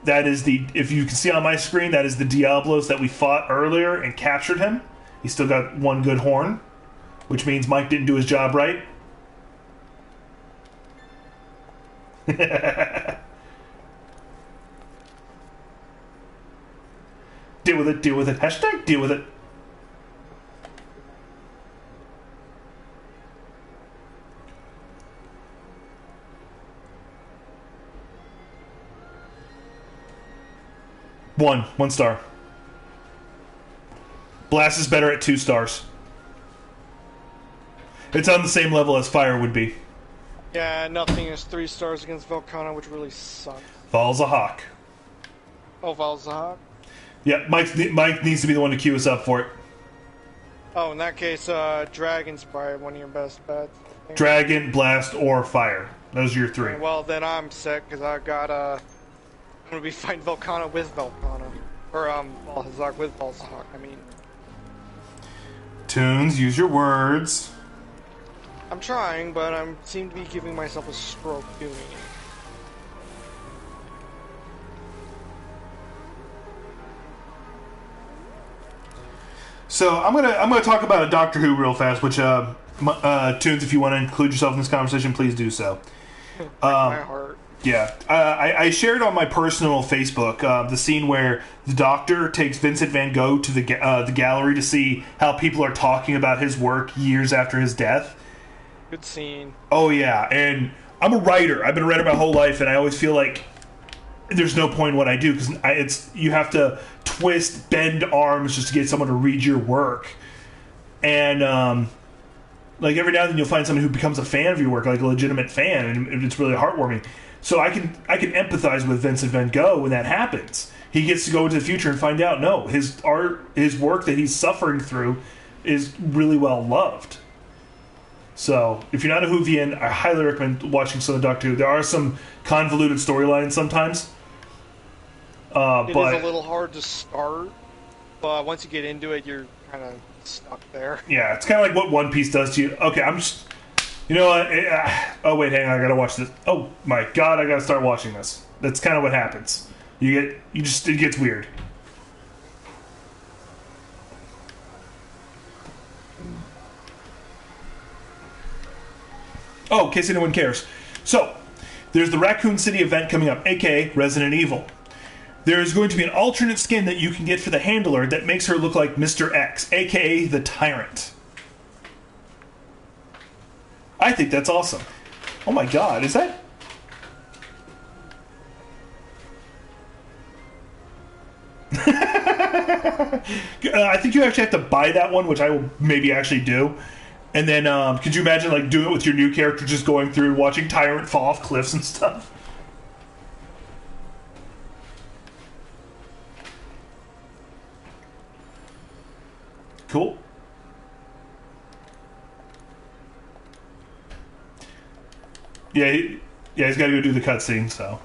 That is if you can see on my screen, that is the Diablos that we fought earlier and captured him. He's still got one good horn, which means Mike didn't do his job right. Deal with it, deal with it. Hashtag deal with it. One star. Blast is better at 2 stars. It's on the same level as fire would be. Yeah, nothing is 3 stars against Volcano, which really sucks. Falls a hawk. Oh, Val's a hawk? Yeah, Mike needs to be the one to queue us up for it. Oh, in that case, Dragon's probably one of your best bets. Dragon, Blast, or Fire. Those are your three. Well, then I'm sick because I got I'm gonna be fighting Volcana with Volcana, or Balhazak with Balhazak. I mean, Tunes, use your words. I'm trying, but I seem to be giving myself a stroke doing it. So I'm gonna talk about a Doctor Who real fast, which Tunes, if you want to include yourself in this conversation, please do so. My heart. Yeah, I shared on my personal Facebook the scene where the Doctor takes Vincent Van Gogh to the gallery to see how people are talking about his work years after his death. Good scene. Oh yeah, and I'm a writer. I've been a writer my whole life, and I always feel like there's no point in what I do because you have to twist, bend arms just to get someone to read your work, and like every now and then you'll find someone who becomes a fan of your work, like a legitimate fan, and it's really heartwarming. So I can empathize with Vincent Van Gogh when that happens. He gets to go into the future and find out, no, his art, his work that he's suffering through is really well loved. So if you're not a Whovian, I highly recommend watching some of Doctor Who. There are some convoluted storylines sometimes. It is a little hard to start, but once you get into it, you're kind of stuck there. Yeah, it's kind of like what One Piece does to you. Okay, I'm just... You know what? Oh, wait, hang on. I gotta watch this. Oh, my God, I gotta start watching this. That's kind of what happens. It gets weird. Oh, in case anyone cares. So, there's the Raccoon City event coming up, aka Resident Evil. There is going to be an alternate skin that you can get for the Handler that makes her look like Mr. X, aka the Tyrant. I think that's awesome. Oh my God, is that... I think you actually have to buy that one, which I will maybe actually do. And then, could you imagine like doing it with your new character, just going through and watching Tyrant fall off cliffs and stuff? Cool. Yeah, he's got to go do the cutscene, so.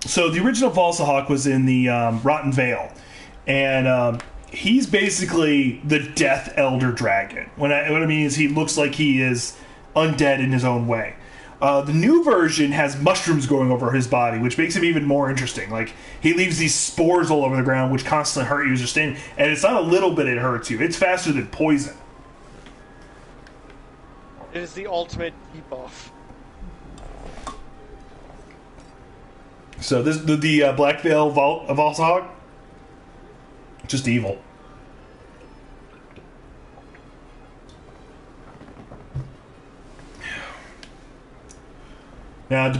So the original Valsahawk was in the Rotten Vale, and he's basically the Death Elder Dragon. What I mean is he looks like he is undead in his own way. The new version has mushrooms growing over his body, which makes him even more interesting. Like, he leaves these spores all over the ground, which constantly hurt you as you're standing. And it's not a little bit it hurts you. It's faster than poison. It is the ultimate debuff. So this the Black Veil Valsahawk, just evil. Now,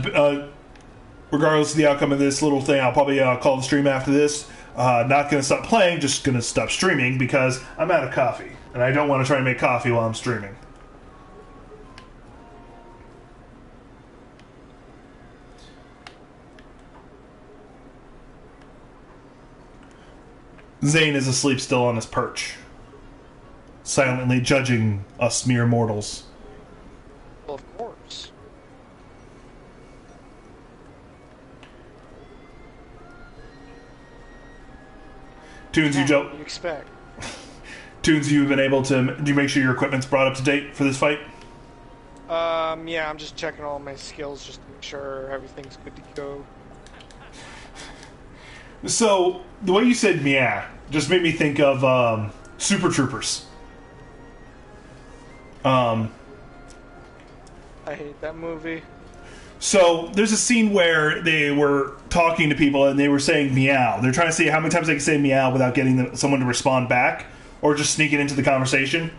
regardless of the outcome of this little thing, I'll probably call the stream after this. Not going to stop playing, just going to stop streaming because I'm out of coffee. And I don't want to try and make coffee while I'm streaming. Zane is asleep still on his perch, silently judging us mere mortals. Well, of course. Tunes, What do you expect? Tunes, you've been able to... Do you make sure your equipment's brought up to date for this fight? Yeah, I'm just checking all my skills just to make sure everything's good to go. So, the way you said meow just made me think of Super Troopers. I hate that movie. So, there's a scene where they were talking to people and they were saying meow. They're trying to see how many times they can say meow without getting someone to respond back or just sneaking into the conversation.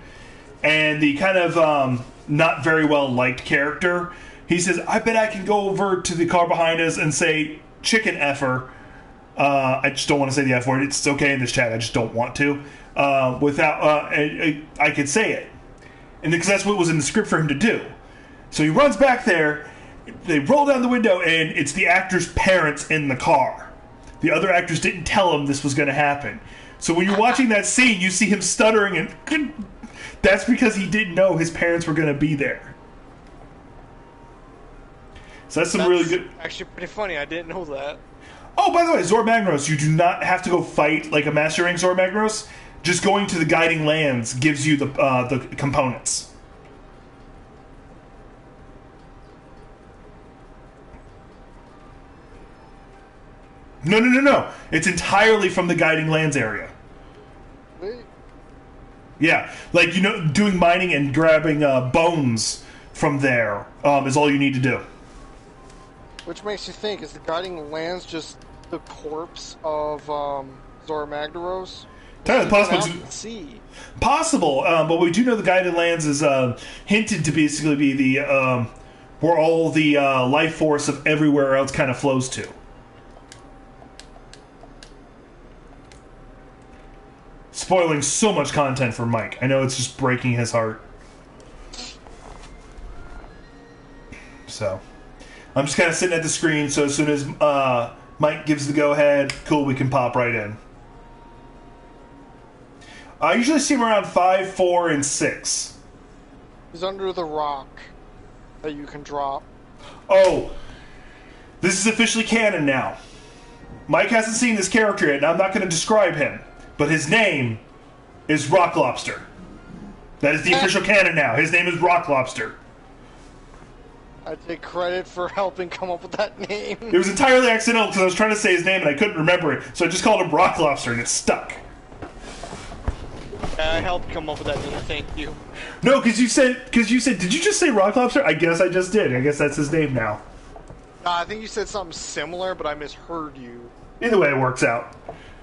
And the kind of not very well liked character, he says, I bet I can go over to the car behind us and say chicken effer. I just don't want to say the F word. It's okay in this chat. I just don't want to. I could say it. And because that's what was in the script for him to do. So he runs back there. They roll down the window, and it's the actor's parents in the car. The other actors didn't tell him this was going to happen. So when you're watching that scene, you see him stuttering, and that's because he didn't know his parents were going to be there. So that's really good. Actually, pretty funny. I didn't know that. Oh, by the way, Zor Magnos, you do not have to go fight like a Master Rank Zor Magnos. Just going to the guiding lands gives you the components. No. It's entirely from the guiding lands area. Wait. Yeah, like, doing mining and grabbing bones from there is all you need to do. Which makes you think, is the guiding lands just the corpse of Zor Magdaros? Entirely possible. Possible, but we do know the guided lands is hinted to basically be the where all the life force of everywhere else kind of flows to. Spoiling so much content for Mike. I know it's just breaking his heart. So, I'm just kind of sitting at the screen, so as soon as Mike gives the go-ahead, cool, we can pop right in. I usually see him around 5, 4, and 6. He's under the rock that you can drop. Oh, this is officially canon now. Mike hasn't seen this character yet, and I'm not going to describe him. But his name is Rock Lobster. That is the official canon now. His name is Rock Lobster. I take credit for helping come up with that name. It was entirely accidental because I was trying to say his name and I couldn't remember it, so I just called him Rock Lobster and it stuck. I helped come up with that name, thank you. No, because you said, did you just say Rock Lobster? I guess I just did. I guess that's his name now. I think you said something similar, but I misheard you. Either way, it works out.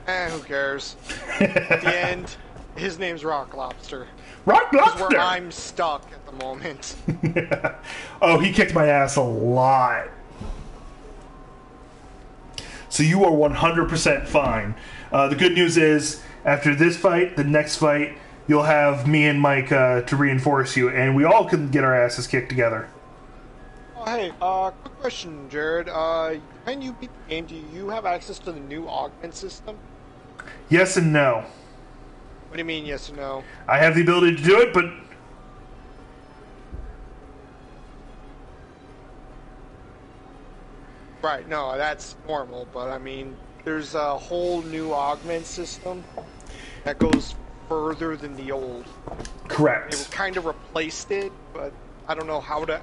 Who cares? At the end, his name's Rock Lobster. Rock Lobster! That's where I'm stuck at the moment. Oh, he kicked my ass a lot. So you are 100% fine. The good news is, after this fight, the next fight, you'll have me and Mike to reinforce you, and we all can get our asses kicked together. Oh, hey, quick question, Jared. When you beat the game, do you have access to the new augment system? Yes and no. What do you mean, yes or no? I have the ability to do it, but... Right, no, that's normal, but I mean, there's a whole new augment system that goes further than the old. Correct. They kind of replaced it, but I don't know how to...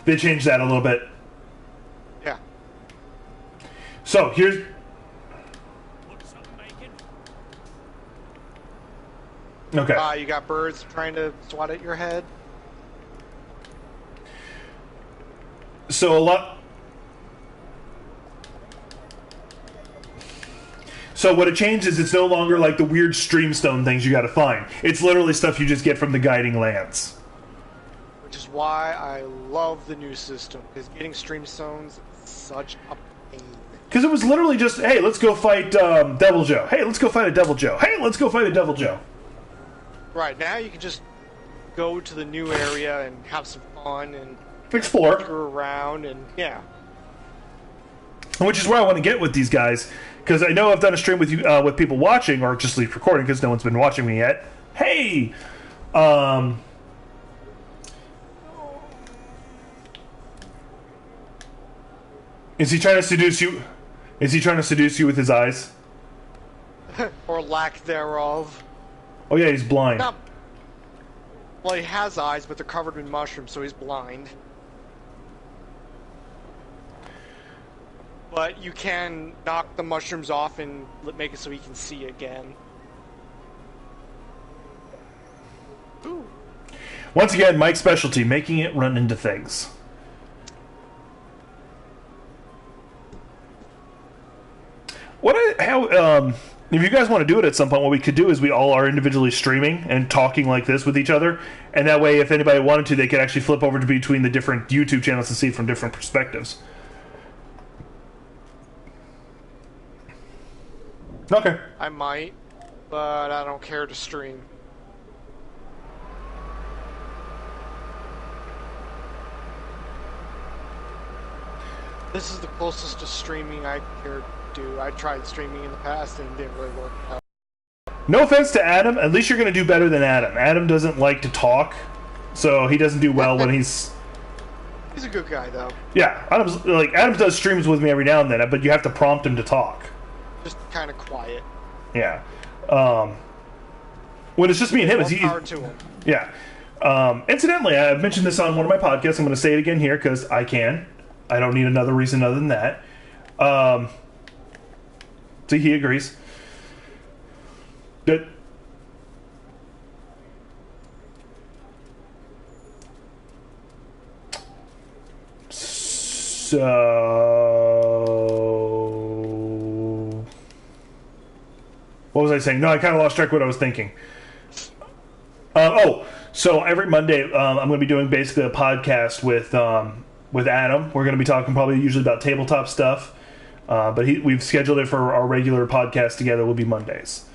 They changed that a little bit. Yeah. So, here's... Okay. You got birds trying to swat at your head? So, So what it changed is it's no longer like the weird streamstone things you gotta find. It's literally stuff you just get from the guiding lands. Which is why I love the new system, because getting streamstones is such a pain. Because it was literally just, hey, let's go fight Devil Joe. Hey, let's go fight a Devil Joe. Hey, let's go fight a Devil Joe. Right, now you can just go to the new area and have some fun and explore. Screw around and, yeah. Which is where I want to get with these guys, because I know I've done a stream with you, with people watching, or just leave recording because no one's been watching me yet. Hey! Is he trying to seduce you? Is he trying to seduce you with his eyes? Or lack thereof. Oh yeah, he's blind. Not... Well, he has eyes, but they're covered in mushrooms, so he's blind. But you can knock the mushrooms off and make it so he can see again. Ooh. Once again, Mike's specialty, making it run into things. If you guys want to do it at some point, what we could do is we all are individually streaming and talking like this with each other, and that way, if anybody wanted to, they could actually flip over to between the different YouTube channels to see it from different perspectives. Okay. I might, but I don't care to stream. This is the closest to streaming I care do. I tried streaming in the past and it didn't really work out. No offense to Adam, at least you're going to do better than Adam. Adam doesn't like to talk, so he doesn't do well when he's... He's a good guy, though. Yeah, Adam does streams with me every now and then, but you have to prompt him to talk. Just kind of quiet. Yeah. When it's just me and him, More power to him. Yeah. Incidentally, I've mentioned this on one of my podcasts. I'm going to say it again here because I can. I don't need another reason other than that. See, he agrees. Good. So, what was I saying? No, I kind of lost track of what I was thinking. So every Monday, I'm going to be doing basically a podcast with Adam. We're going to be talking probably usually about tabletop stuff, but we've scheduled it for our regular podcast together. Will be Mondays.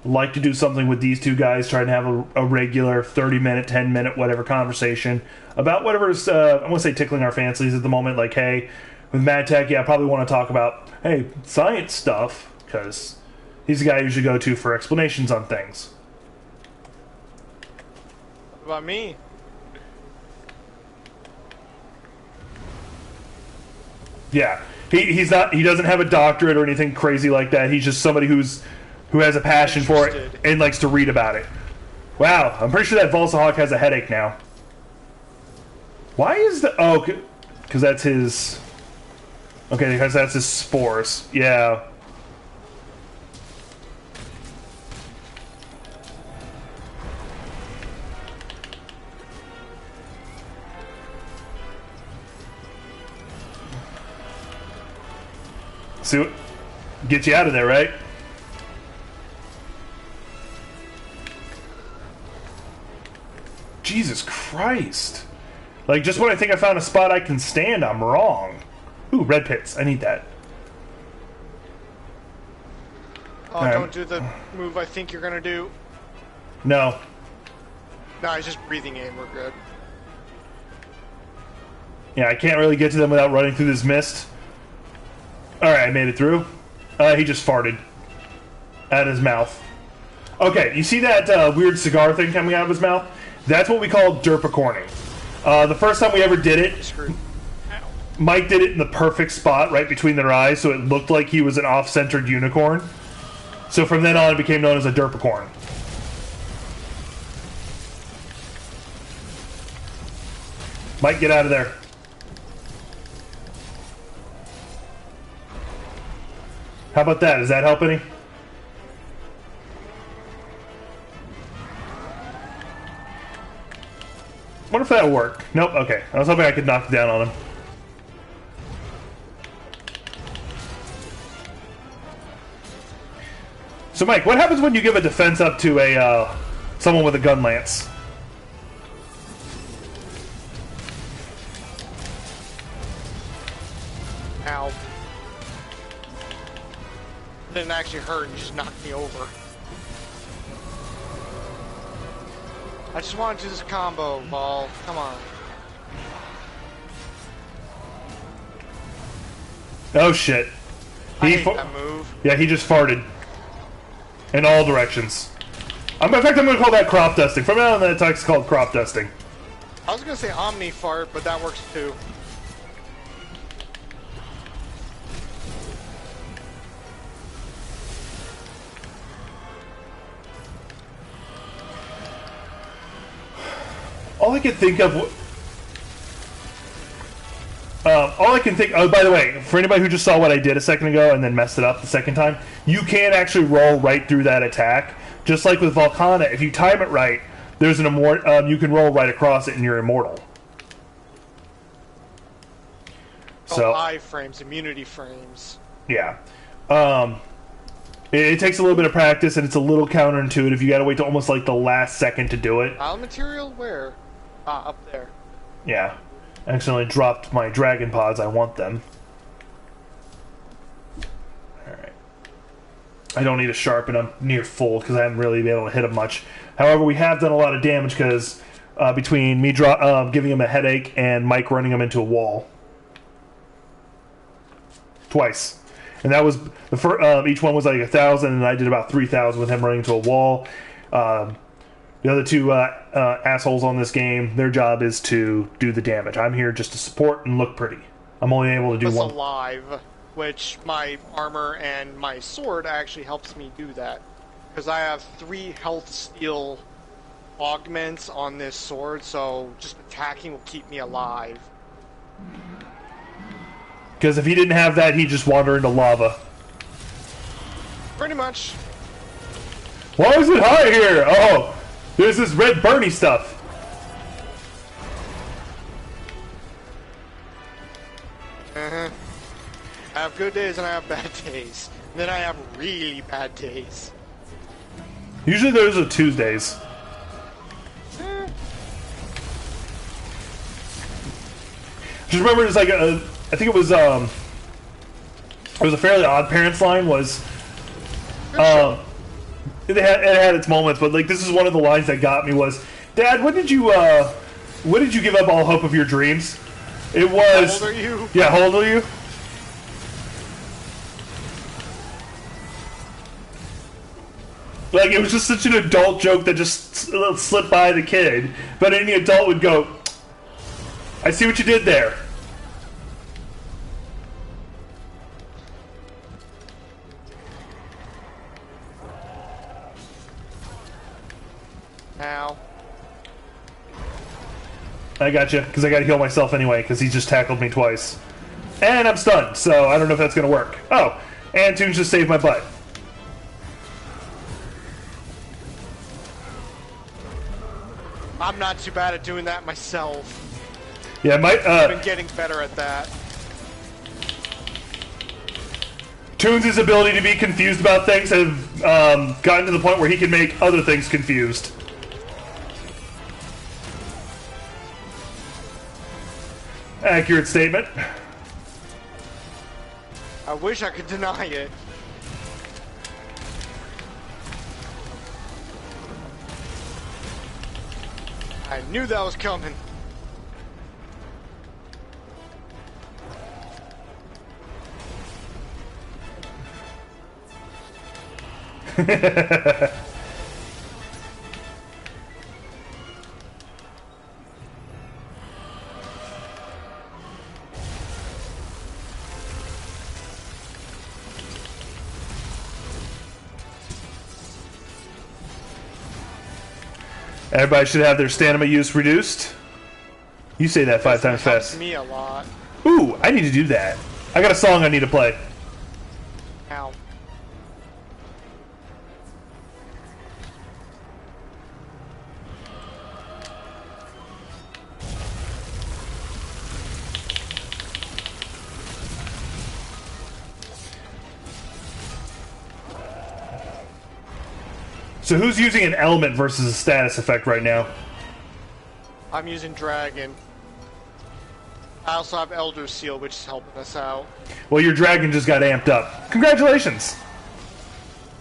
Like to do something with these two guys, trying to have a regular 30-minute, 10-minute, whatever conversation about whatever's, I want to say tickling our fancies at the moment. Like, hey, with Mad Tech, I probably want to talk about, hey, science stuff, because he's the guy I usually go to for explanations on things. What about me? Yeah, he doesn't have a doctorate or anything crazy like that. He's just somebody who has a passion for it and likes to read about it. Wow, I'm pretty sure that Volsahawk has a headache now. Why is the... Oh, because that's his... Okay, because that's his spores. Yeah. See what... Get you out of there, right? Jesus Christ. Like, just when I think I found a spot I can stand, I'm wrong. Ooh, red pits. I need that. Oh, don't do the move I think you're gonna do. No. No, it's just breathing in. We're good. Yeah, I can't really get to them without running through this mist. Alright, I made it through. He just farted. Out of his mouth. Okay, you see that weird cigar thing coming out of his mouth? That's what we call derpicorning. The first time we ever did it, Mike did it in the perfect spot right between their eyes, so it looked like he was an off-centered unicorn. So from then on, it became known as a derpicorn. Mike, get out of there. How about that? Does that help any? Wonder if that'll work. Nope, okay. I was hoping I could knock it down on him. So, Mike, what happens when you give a defense up to a someone with a gun lance? Ow. Didn't actually hurt, you just knocked me over. I just wanted to do this combo, ball. Come on. Oh shit. I hate that move. Yeah, he just farted. In all directions. In fact, I'm going to call that crop dusting. From now on, that attack's called crop dusting. I was going to say Omni fart, but that works too. All I can think of... Oh, by the way, for anybody who just saw what I did a second ago and then messed it up the second time, you can actually roll right through that attack. Just like with Volcana, if you time it right, there's an you can roll right across it and you're immortal. So, iframes, immunity frames. Yeah. It takes a little bit of practice and it's a little counterintuitive. You gotta wait to almost like the last second to do it. Battle material? Where? Ah, up there. Yeah. I accidentally dropped my dragon pods. I want them. Alright. I don't need a sharpen. I'm near full because I haven't really been able to hit him much. However, we have done a lot of damage because between me giving him a headache and Mike running him into a wall. Twice. and that was the first. Each one was like 1,000, and I did about 3,000 with him running into a wall. The other two assholes on this game, their job is to do the damage. I'm here just to support and look pretty. I'm only able to do one. Alive, which my armor and my sword actually helps me do that. Because I have 3 health steal augments on this sword, so just attacking will keep me alive. Because if he didn't have that, he'd just wander into lava. Pretty much. Why is it hot here? Oh, there's this red Bernie stuff. I have good days and I have bad days. And then I have really bad days. Usually those are Tuesdays. Just remember, it's like I think it was a Fairly Odd Parents line was. It had its moments, but like this is one of the lines that got me was, "Dad, when did you give up all hope of your dreams?" It was. How old are you? Yeah, how old are you? Like, it was just such an adult joke that just slipped by the kid, but any adult would go, "I see what you did there." Ow. I gotcha, because I gotta heal myself anyway, because he just tackled me twice. And I'm stunned, so I don't know if that's gonna work. Oh, and Toons just saved my butt. I'm not too bad at doing that myself. Yeah, I've been getting better at that. Toons' ability to be confused about things have gotten to the point where he can make other things confused. Accurate statement. I wish I could deny it. I knew that was coming. Everybody should have their stamina use reduced. You say that 5 times fast. Helps me a lot. Ooh, I need to do that. I got a song I need to play. Ow. So who's using an element versus a status effect right now? I'm using Dragon. I also have Elder Seal, which is helping us out. Well, your dragon just got amped up. Congratulations!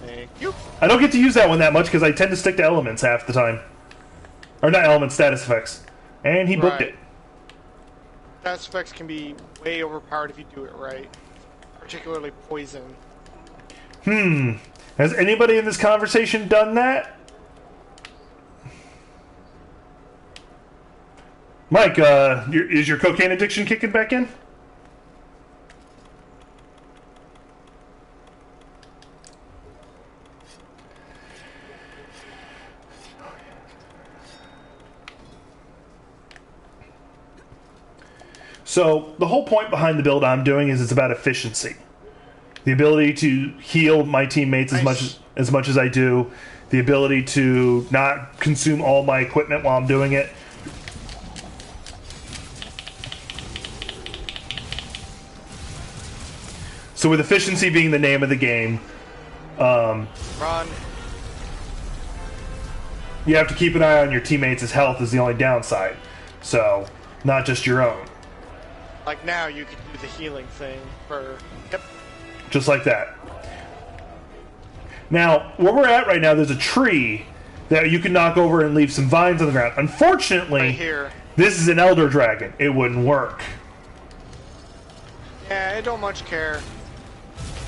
Thank you. I don't get to use that one that much because I tend to stick to elements half the time. Or not elements, status effects. And he booked it. Status effects can be way overpowered if you do it right. Particularly poison. Has anybody in this conversation done that? Mike, is your cocaine addiction kicking back in? So, the whole point behind the build I'm doing is it's about efficiency. The ability to heal my teammates as much as I do. The ability to not consume all my equipment while I'm doing it. So with efficiency being the name of the game, Run. you have to keep an eye on your teammates' health is the only downside. So, not just your own. Like now, you can do the healing thing for... Yep. Just like that. Now, where we're at right now, there's a tree that you can knock over and leave some vines on the ground. Unfortunately, Right here. this is an Elder Dragon. It wouldn't work. Yeah, I don't much care.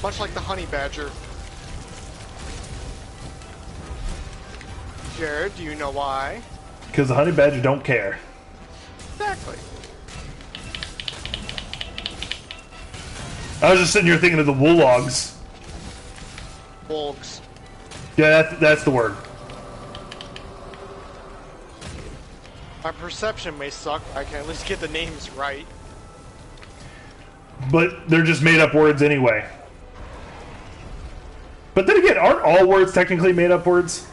Much like the honey badger. Jared, do you know why? Because the honey badger don't care. Exactly. I was just sitting here thinking of the woologs. Wolves. Yeah, that's the word. My perception may suck. I can at least get the names right. But they're just made up words anyway. But then again, aren't all words technically made up words?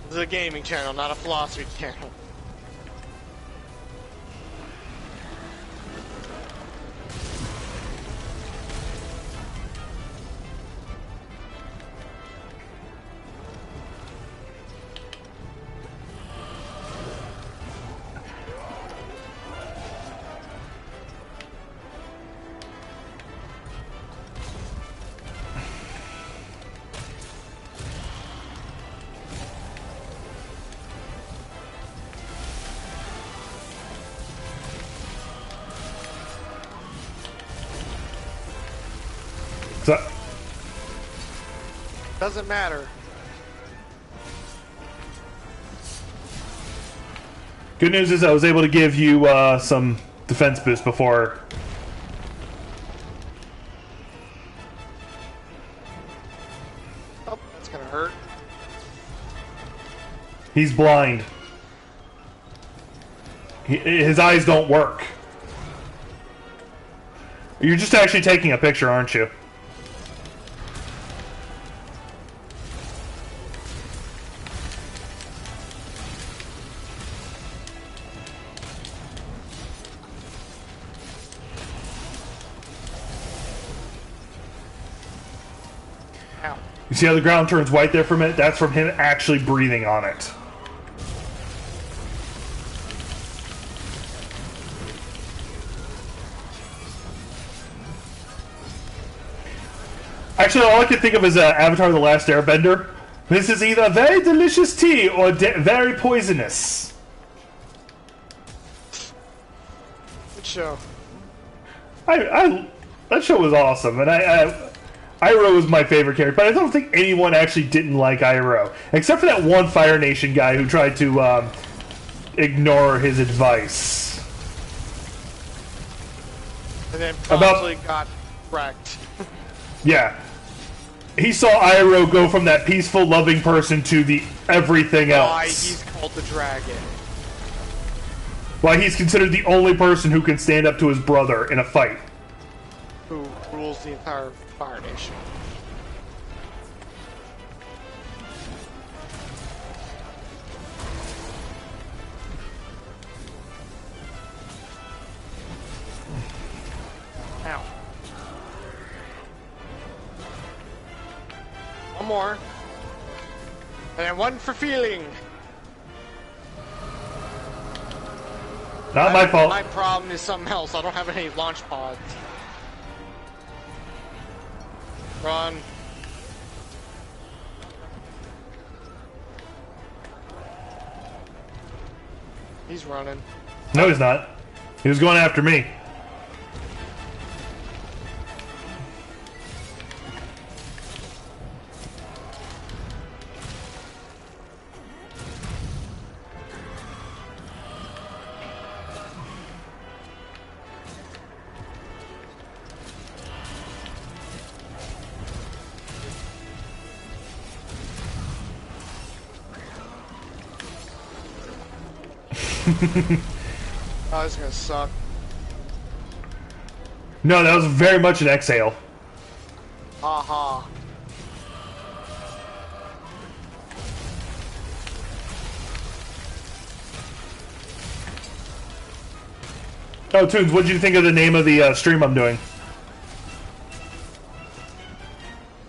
This is a gaming channel, not a philosophy channel. So, Doesn't matter. good news is I was able to give you some defense boost before. Oh, that's gonna hurt. He's blind. His eyes don't work. You're just actually taking a picture, aren't you? Ow. You see how the ground turns white there for a minute? That's from him actually breathing on it. Actually, all I can think of is Avatar: The Last Airbender. This is either very delicious tea or very poisonous. Good show. That show was awesome, and Iroh was my favorite character, but I don't think anyone actually didn't like Iroh, except for that one Fire Nation guy who tried to ignore his advice. And then probably got wrecked. Yeah. He saw Iroh go from that peaceful, loving person to the everything else. Why he's called the dragon. Why he's considered the only person who can stand up to his brother in a fight. Who rules the entire Fire Nation. Ow. One more. And then one for feeling. Not my fault. My problem is something else. I don't have any launch pods. Run. He's running. No, he's not. He was going after me. Oh, this is gonna suck. No, that was very much an exhale. Haha. Oh, Toons, what did you think of the name of the stream I'm doing?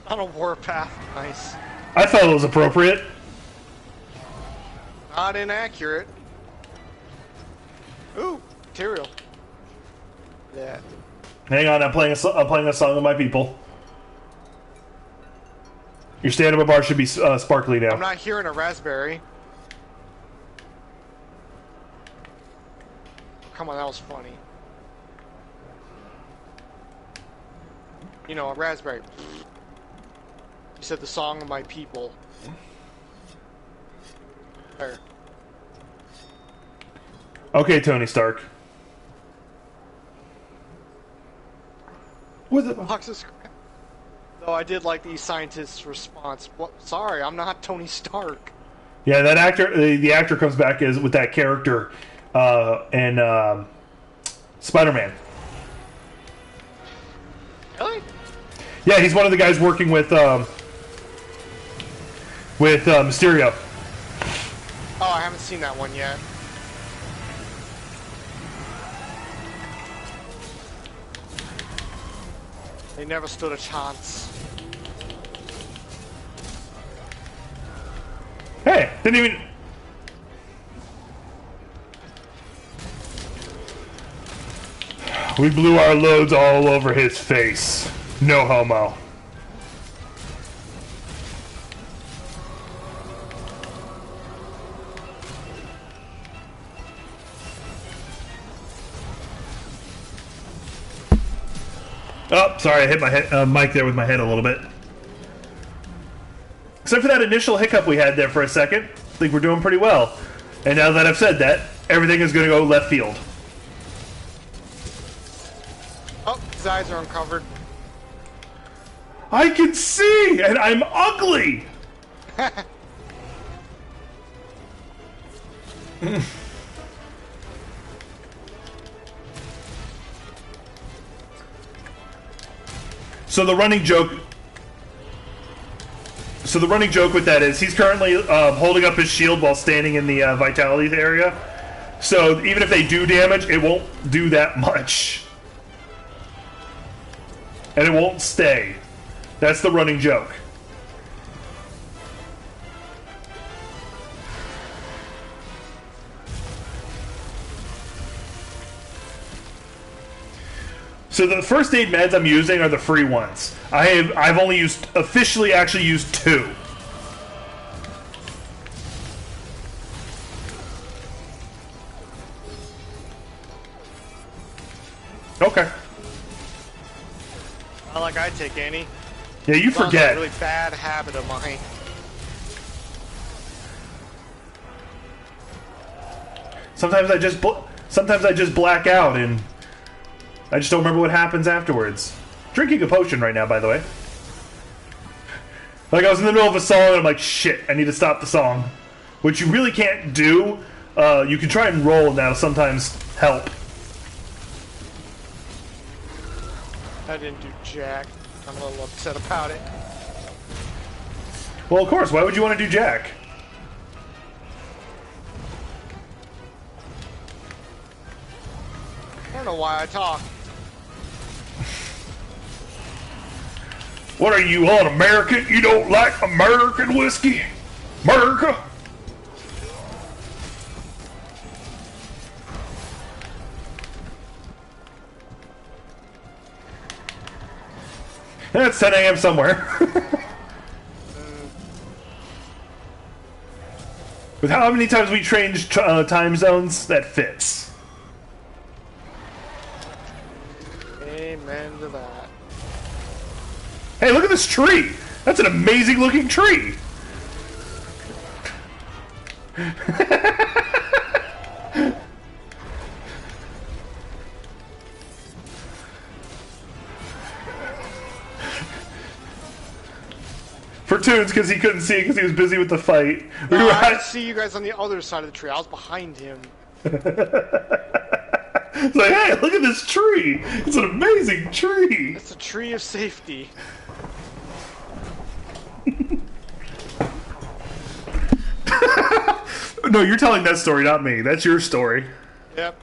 On a warpath. Nice. I thought it was appropriate. Not inaccurate. Ooh, material. Yeah. Hang on, I'm playing a song of my people. Your stamina bar should be sparkly now. I'm not hearing a raspberry. Come on, that was funny. You know, a raspberry. You said the song of my people. There. Okay, Tony Stark. What's it? Box of scrap. Though I did like the scientist's response. What? Sorry, I'm not Tony Stark. Yeah, that actor, the actor comes back as with that character in Spider-Man. Really? Yeah, he's one of the guys working with Mysterio. Oh, I haven't seen that one yet. They never stood a chance. Hey, didn't even... We blew our loads all over his face. No homo. Oh, sorry, I hit my head, mic there with my head a little bit. Except for that initial hiccup we had there for a second, I think we're doing pretty well. And now that I've said that, everything is going to go left field. Oh, his eyes are uncovered. I can see, and I'm ugly! So the running joke with that is he's currently holding up his shield while standing in the vitality area. So even if they do damage, it won't do that much. And it won't stay. That's the running joke. So the first aid meds I'm using are the free ones. I've only officially actually used 2. Okay. Not like I take any. Yeah, you Sounds forget. like a really bad habit of mine. Sometimes I just black out and I just don't remember what happens afterwards. Drinking a potion right now, by the way. Like I was in the middle of a song and I'm like, shit, I need to stop the song. Which you really can't do. You can try and roll, and that'll sometimes help. I didn't do jack. I'm a little upset about it. Well, of course, why would you want to do Jack? I don't know why I talk. What are you, un-American? You don't like American whiskey? America? It's 10 a.m. somewhere. With how many times we changed time zones, that fits. Amen to that. Hey, look at this tree! That's an amazing looking tree! For Toons, because he couldn't see it because he was busy with the fight. No, I didn't see you guys on the other side of the tree. I was behind him. It's like, hey, look at this tree! It's an amazing tree! It's a tree of safety. No, you're telling that story, not me. That's your story. Yep.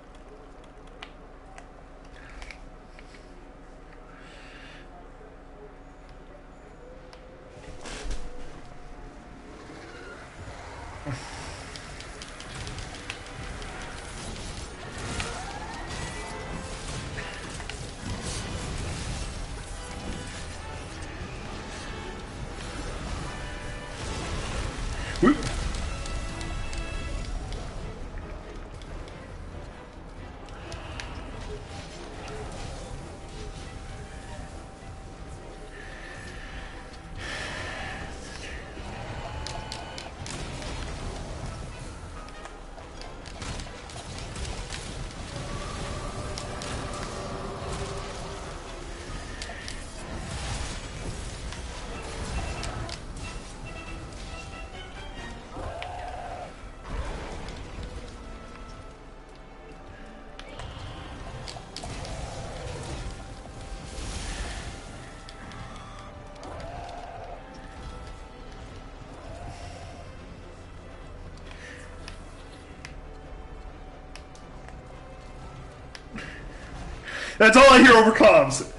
That's all I hear over comms.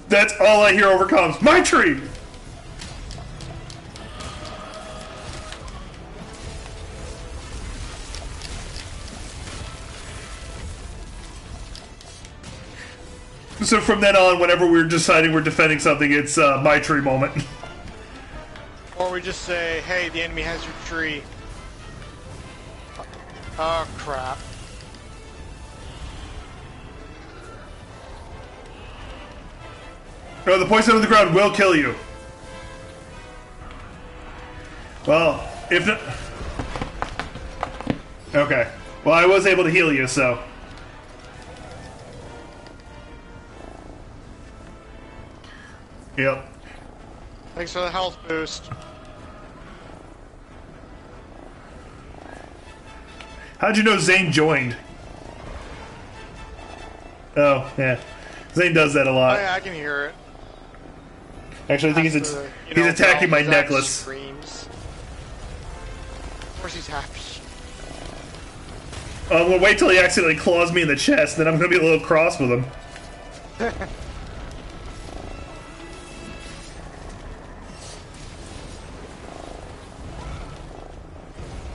That's all I hear over comms. My tree! So from then on, whenever we're deciding we're defending something, it's my tree moment. Or we just say, hey, the enemy has your tree. Oh, crap. No, the poison on the ground will kill you. Well, if not... Okay. Well, I was able to heal you, so... Yep. Thanks for the health boost. How'd you know Zane joined? Oh, yeah. Zane does that a lot. Oh, yeah, I can hear it. Actually, I think he's attacking my necklace. Screams. Of course he's happy. Well, wait till he accidentally claws me in the chest, then I'm gonna be a little cross with him.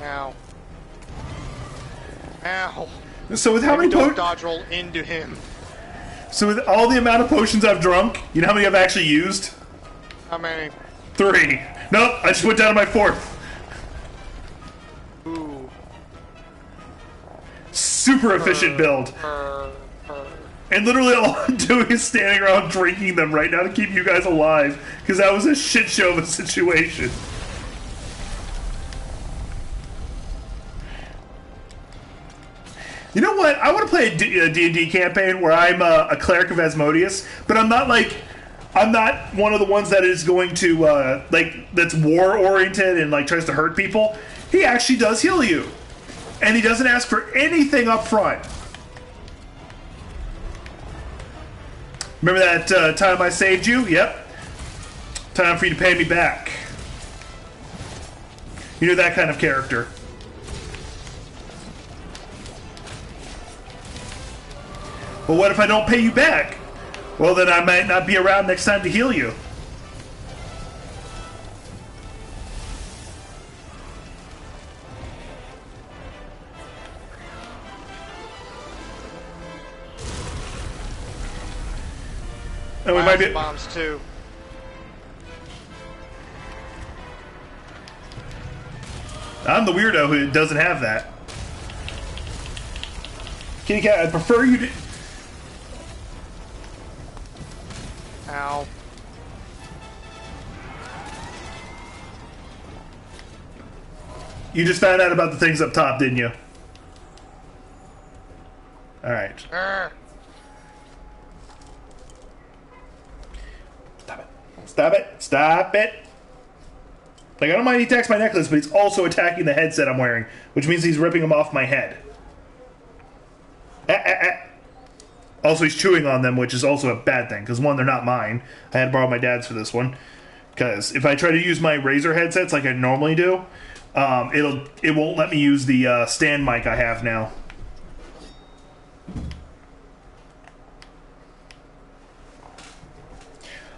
Ow. Ow. So with how many don't dodge roll into him. So with all the amount of potions I've drunk, you know how many I've actually used? How many? 3. Nope, I just went down to my 4th. Ooh. Super efficient build. And literally all I'm doing is standing around drinking them right now to keep you guys alive, because that was a shit show of a situation. You know what? I want to play a D&D campaign where I'm a cleric of Asmodeus, but I'm not one of the ones that is going to, that's war-oriented and, tries to hurt people. He actually does heal you. And he doesn't ask for anything up front. Remember that time I saved you? Yep. Time for you to pay me back. You know, that kind of character. Well, what if I don't pay you back? Well, then I might not be around next time to heal you. And we might be bombs too. I'm the weirdo who doesn't have that. Kitty cat, I prefer you to... Ow. You just found out about the things up top, didn't you? Alright. Stop it. Stop it. Stop it. I don't mind he attacks my necklace, but he's also attacking the headset I'm wearing, which means he's ripping them off my head. Also, he's chewing on them, which is also a bad thing, because one, they're not mine. I had to borrow my dad's for this one. Because if I try to use my Razer headsets like I normally do, it won't let me use the stand mic I have now.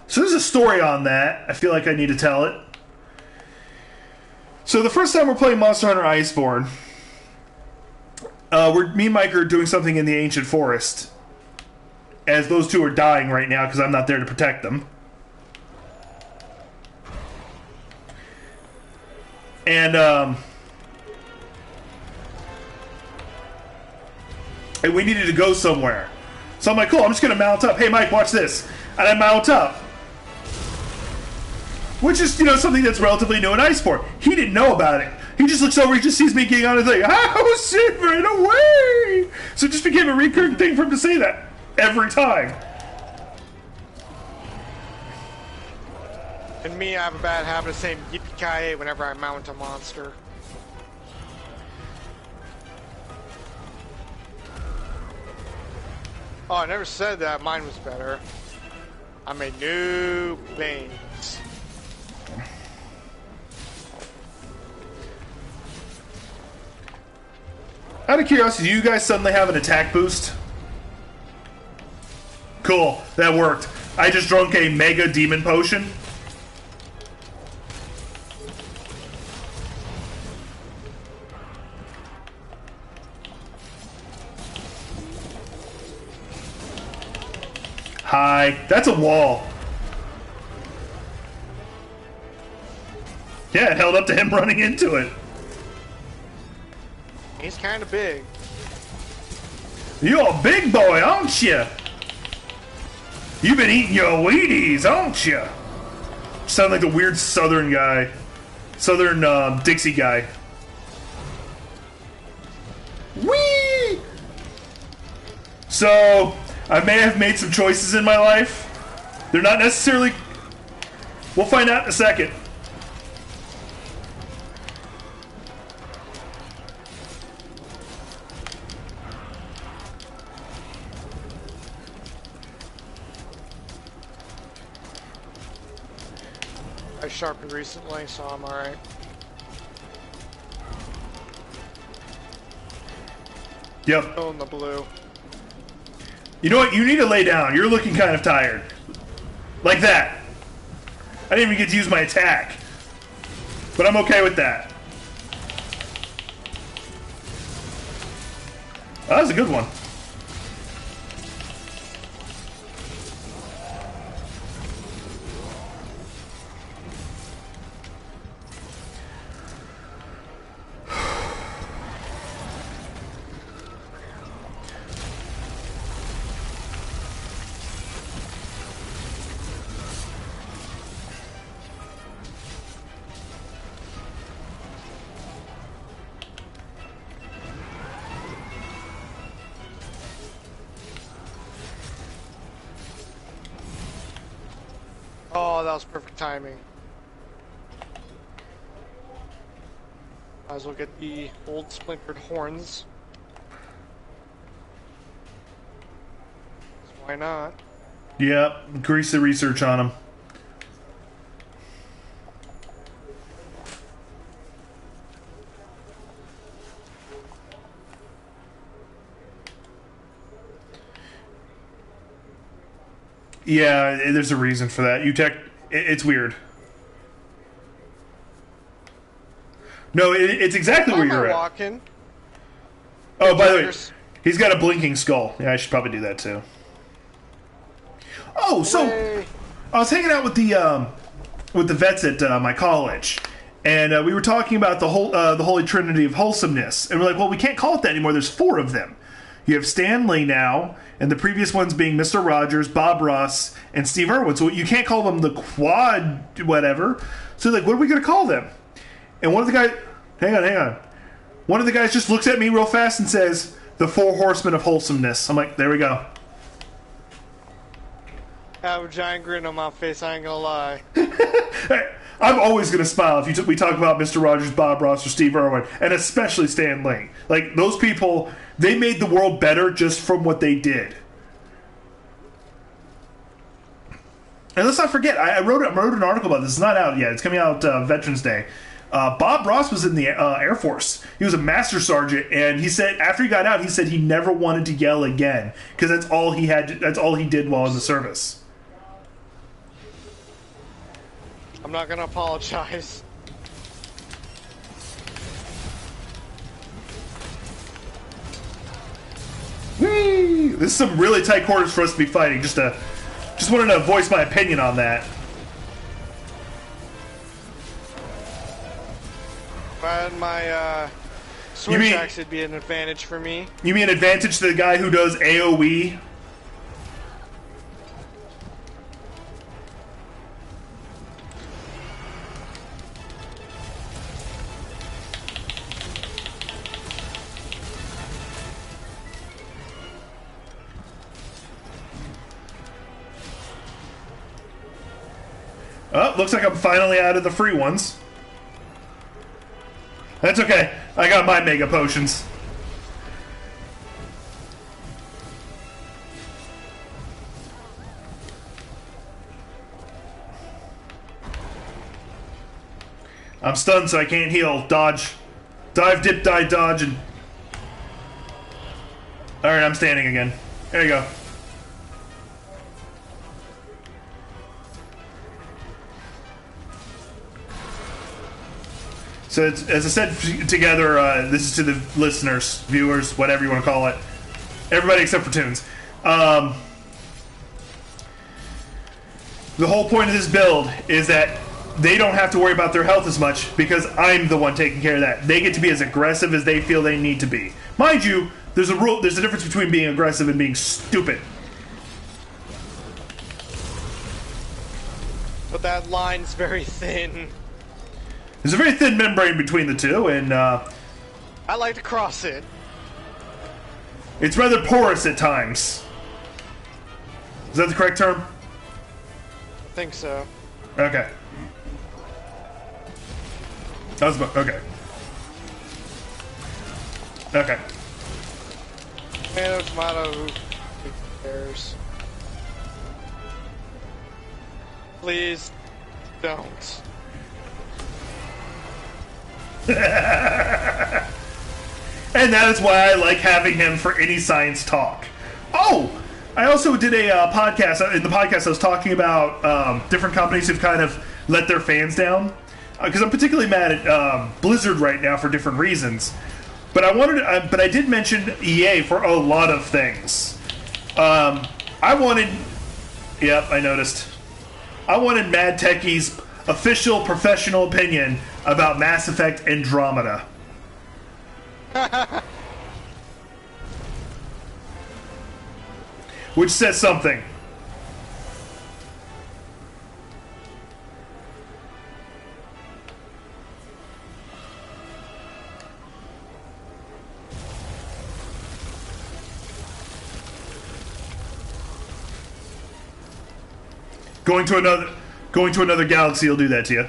So there's a story on that. I feel like I need to tell it. So the first time we're playing Monster Hunter Iceborne, me and Mike are doing something in the ancient forest, as those two are dying right now because I'm not there to protect them. And we needed to go somewhere. So I'm like, cool, I'm just going to mount up. Hey, Mike, watch this. And I mount up. Which is, something that's relatively new in Iceborne. He didn't know about it. He just looks over, he just sees me getting on his thing. Oh, shit, right away! So it just became a recurring thing for him to say that every time. And me, I have a bad habit of saying yippee-ki-yay whenever I mount a monster. Oh, I never said that mine was better. I made new planes. Out of curiosity, do you guys suddenly have an attack boost? Cool, that worked. I just drunk a mega demon potion. Hi. That's a wall. Yeah, it held up to him running into it. He's kind of big. You're a big boy, aren't you? You've been eating your Wheaties, aren't you? Sound like the weird Southern guy. Southern Dixie guy. Whee! So, I may have made some choices in my life. They're not necessarily... We'll find out in a second. I sharpened recently, so I'm alright. Yep. Still in the blue. You know what? You need to lay down. You're looking kind of tired. Like that. I didn't even get to use my attack. But I'm okay with that. Oh, that was a good one. Oh, that was perfect timing. Might as well get the old splintered horns. Why not? Yep. Grease the research on them. Yeah, there's a reason for that. It's weird. No, it's exactly where you're at. Walking. Oh, by the way, he's got a blinking skull. Yeah, I should probably do that too. Oh, so I was hanging out with the vets at my college, and we were talking about the Holy Trinity of Wholesomeness, and we're like, well, we can't call it that anymore. There's 4 of them. You have Stan Lee now, and the previous ones being Mr. Rogers, Bob Ross, and Steve Irwin. So you can't call them the Quad whatever. So like, what are we going to call them? And one of the guys... Hang on. One of the guys just looks at me real fast and says, the 4 Horsemen of Wholesomeness. I'm like, there we go. I have a giant grin on my face, I ain't gonna lie. I'm always going to smile if we talk about Mr. Rogers, Bob Ross, or Steve Irwin, and especially Stan Lee. Like, those people, they made the world better just from what they did. And let's not forget, I wrote an article about this. It's not out yet. It's coming out Veterans Day. Bob Ross was in the Air Force. He was a master sergeant, and he said after he got out, he said he never wanted to yell again because that's all he had. That's all he did while in the service. I'm not gonna apologize. Whee! This is some really tight quarters for us to be fighting. Just wanted to voice my opinion on that. If I had my switch axe, it'd be an advantage for me. You mean advantage to the guy who does AoE? Oh, looks like I'm finally out of the free ones. That's okay. I got my mega potions. I'm stunned, so I can't heal. Dodge. Dive, dip, die, dodge, and... Alright, I'm standing again. There you go. So it's, as I said together, this is to the listeners, viewers, whatever you want to call it. Everybody except for Toons. The whole point of this build is that they don't have to worry about their health as much because I'm the one taking care of that. They get to be as aggressive as they feel they need to be. Mind you, there's a rule. There's a difference between being aggressive and being stupid. But that line's very thin. There's a very thin membrane between the two, and I like to cross it. It's rather porous at times. Is that the correct term? I think so. Okay. That was okay. Okay. Tomato, tomato, who cares? Please don't. And that is why I like having him for any science talk. Oh! I also did a podcast. In the podcast, I was talking about different companies who've kind of let their fans down. Because I'm particularly mad at Blizzard right now for different reasons. But I did mention EA for a lot of things. I wanted... Yep, I noticed. I wanted Mad Techie's official professional opinion about Mass Effect Andromeda. Which says something. Going to another galaxy will do that to you.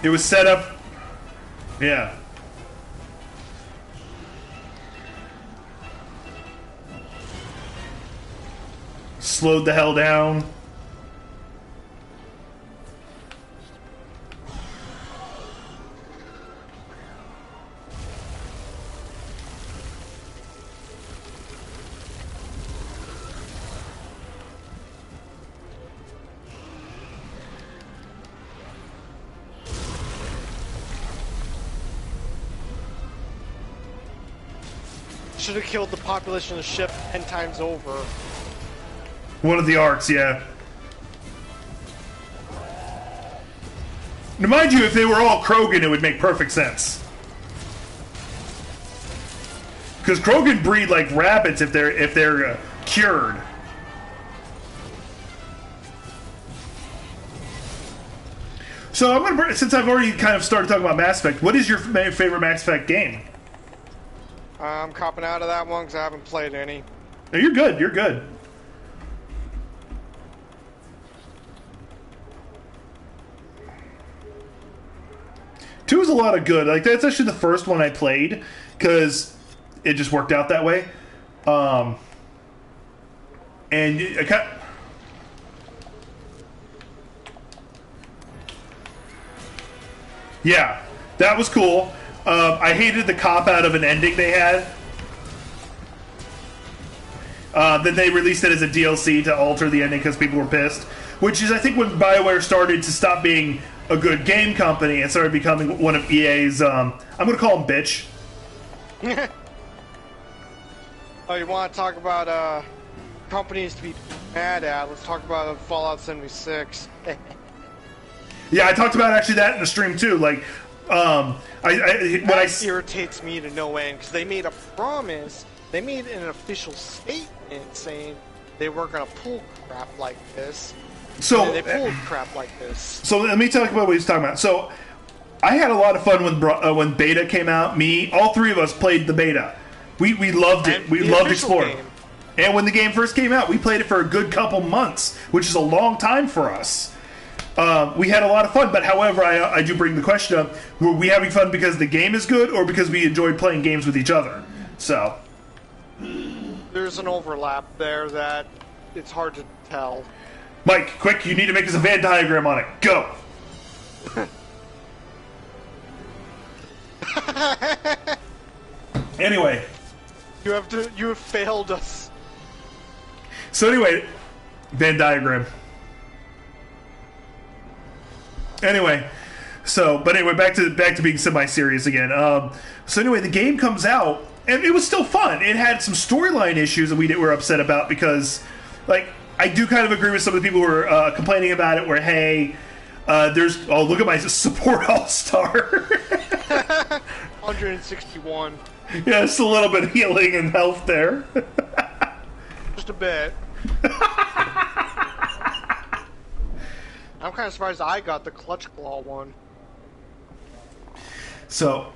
It was set up. Yeah. Slowed the hell down. Should have killed the population of the ship 10 times over. One of the arcs, yeah. Now, mind you, if they were all Krogan, it would make perfect sense. Because Krogan breed like rabbits if they're cured. So I'm gonna, since I've already kind of started talking about Mass Effect, what is your favorite Mass Effect game? I'm copping out of that one because I haven't played any. No, you're good. You're good. Two is a lot of good. Like that's actually the first one I played because it just worked out that way. And yeah, that was cool. I hated the cop-out of an ending they had. Then they released it as a DLC to alter the ending because people were pissed. Which is, I think, when BioWare started to stop being a good game company and started becoming one of EA's, I'm going to call them bitch. Oh, you want to talk about companies to be mad at? Let's talk about Fallout 76. Yeah, I talked about actually that in the stream too. Like, that irritates me to no end because they made a promise. They made an official statement saying they weren't going to pull crap like this. So they pulled crap like this. So let me talk about what he's talking about. So I had a lot of fun when beta came out. All three of us played the beta. We loved it. We loved exploring. Game. And when the game first came out, we played it for a good couple months, which is a long time for us. We had a lot of fun, but however, I do bring the question up: were we having fun because the game is good, or because we enjoyed playing games with each other? So there's an overlap there that it's hard to tell. Mike, quick! You need to make us a Venn diagram on it. Go. Anyway, you have failed us. So anyway, Venn diagram. Anyway, but anyway, back to being semi-serious again. So anyway, the game comes out, and it was still fun. It had some storyline issues that we were upset about because, like, I do kind of agree with some of the people who were complaining about it. Where look at my support all-star. 161. Yeah, it's a little bit of healing and health there. Just a bit. I'm kind of surprised I got the Clutch Claw one. So,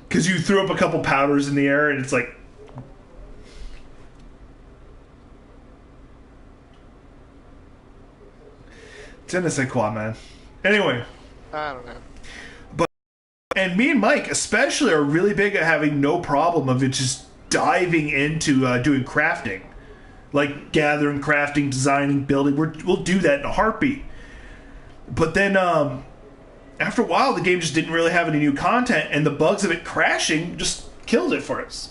because you threw up a couple powders in the air, and it's like, Dennis and Quad, man. Anyway, I don't know. And me and Mike especially are really big at having no problem of it just diving into doing crafting. Like gathering, crafting, designing, building. We'll do that in a heartbeat. But then after a while, the game just didn't really have any new content, and the bugs of it crashing just killed it for us.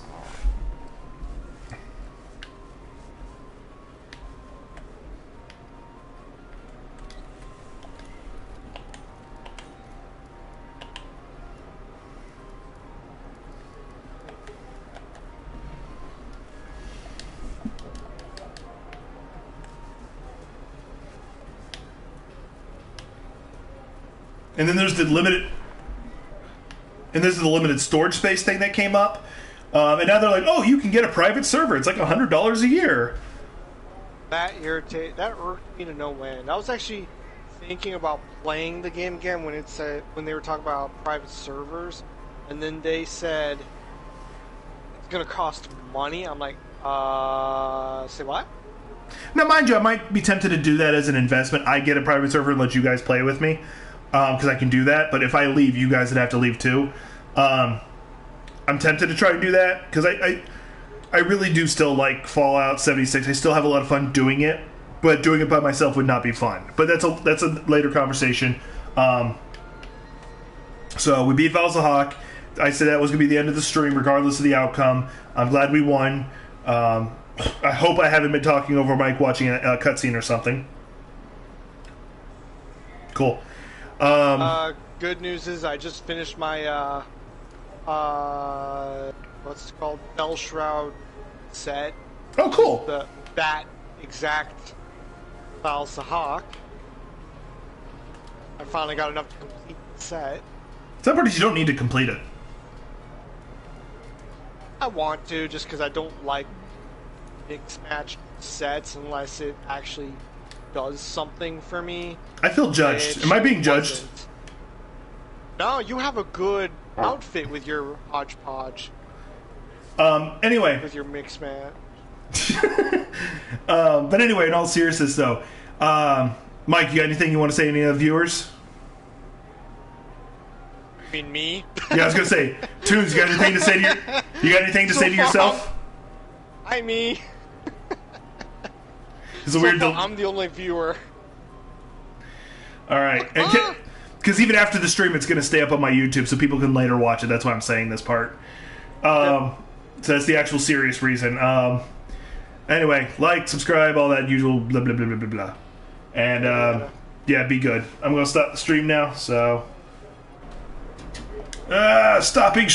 And then there's the limited storage space thing that came up. And now they're like, oh, you can get a private server. It's like $100 a year. That irked me to no end. I was actually thinking about playing the game again when they were talking about private servers, and then they said it's gonna cost money. I'm like, say what? Now, mind you, I might be tempted to do that as an investment. I get a private server and let you guys play with me. Because I can do that, but if I leave, you guys would have to leave too. I'm tempted to try to do that because I really do still like Fallout 76. I still have a lot of fun doing it, but doing it by myself would not be fun. But that's a later conversation. So we beat Valsahawk. I said that was going to be the end of the stream, regardless of the outcome. I'm glad we won. I hope I haven't been talking over Mike watching a cutscene or something. Cool. Good news is I just finished my what's it called, Bell Shroud set. Oh, cool. That exact Valsahawk. I finally got enough to complete the set. Some parties you don't need to complete it. I want to, just because I don't like mix match sets unless it actually does something for me. I feel judged. Am I being judged? No, you have a good outfit with your hodgepodge. Anyway. With your mix match. But anyway, in all seriousness though, Mike, you got anything you want to say to any of the viewers? You mean me? Yeah, I was gonna say, Toons, you got anything to say to yourself? Hi, me. It's a weird. I'm the only viewer. All right, because even after the stream, it's gonna stay up on my YouTube, so people can later watch it. That's why I'm saying this part. So that's the actual serious reason. Anyway, like, subscribe, all that usual blah blah blah blah blah blah. And yeah, be good. I'm gonna stop the stream now. So stopping.